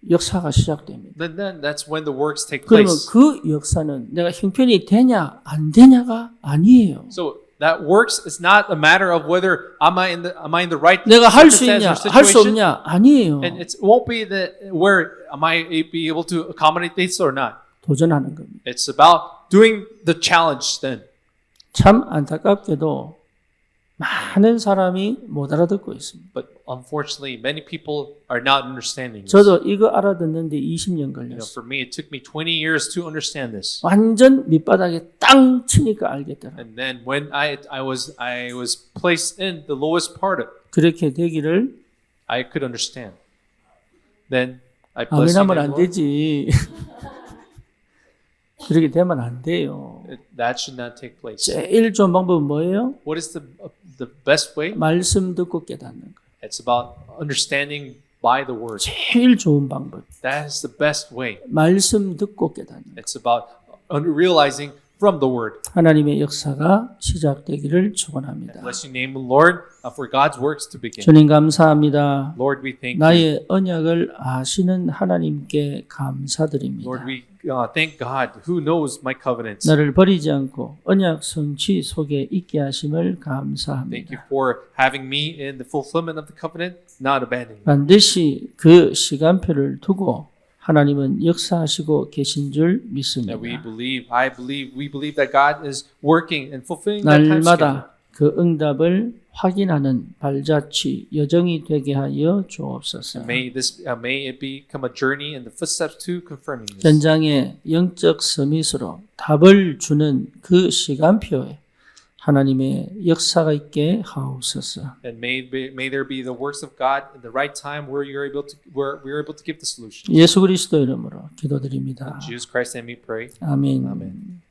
역사가 시작됩니다. Then that's when the works take 그러면 place. 그 역사는 내가 형편이 되냐 안 되냐가 아니에요. So that works is not a matter of whether am I in the right 내가 할 수 circumstance 있냐 or 할 수 situation. 없냐 아니에요. And it won't be that where am I be able to accommodate this or not. 도전하는 겁니다. It's about doing the challenge then. 참 안타깝게도 많은 사람이 못 알아듣고 있습니다. But unfortunately, many people are not understanding this. 저도 이거 알아듣는데 20년 You know, 걸렸어요. for me, it took me 20 years to understand this. 완전 밑바닥에 땅 치니까 알겠더라. And then when I was placed in the lowest part of it, 그렇게 되기를 I could understand. Then I blessed 아멘하면 you, 안 Lord. 되지. 그렇게 되면 안 돼요. That should not take place. 제일 좋은 방법은 뭐예요? What is the best way? 말씀 듣고 깨닫는 거. It's about understanding by the word. 제일 좋은 방법. That is the best way. 말씀 듣고 깨닫는 거. It's about realizing from the Word. 하나님의 역사가 시작되기를 축원합니다. Bless your name, Lord, for God's works to begin. 주님 감사합니다. Lord, we thank you. 나의 언약을 아시는 하나님께 감사드립니다. Lord, we thank God who knows my covenants. 나를 버리지 않고 언약 성취 속에 있게 하심을 Thank you 감사합니다. for having me in the fulfillment of the covenant, not abandoning me. 반드시 그 시간표를 두고 하나님은 역사하시고 계신 줄 믿습니다. That we believe that God is working and fulfilling that time schedule. 날마다 그 응답을 확인하는 발자취 여정이 되게 하여 주옵소서. May it become a journey in the footsteps to confirming this. 현장의 영적 서밋으로 답을 주는 그 시간표에 하나님의 역사가 있게 하옵소서. And may there be the works of God in the right time where we are able to give the solution. 예수 그리스도 이름으로 기도드립니다. In Jesus Christ's name we pray. 아멘. Amen.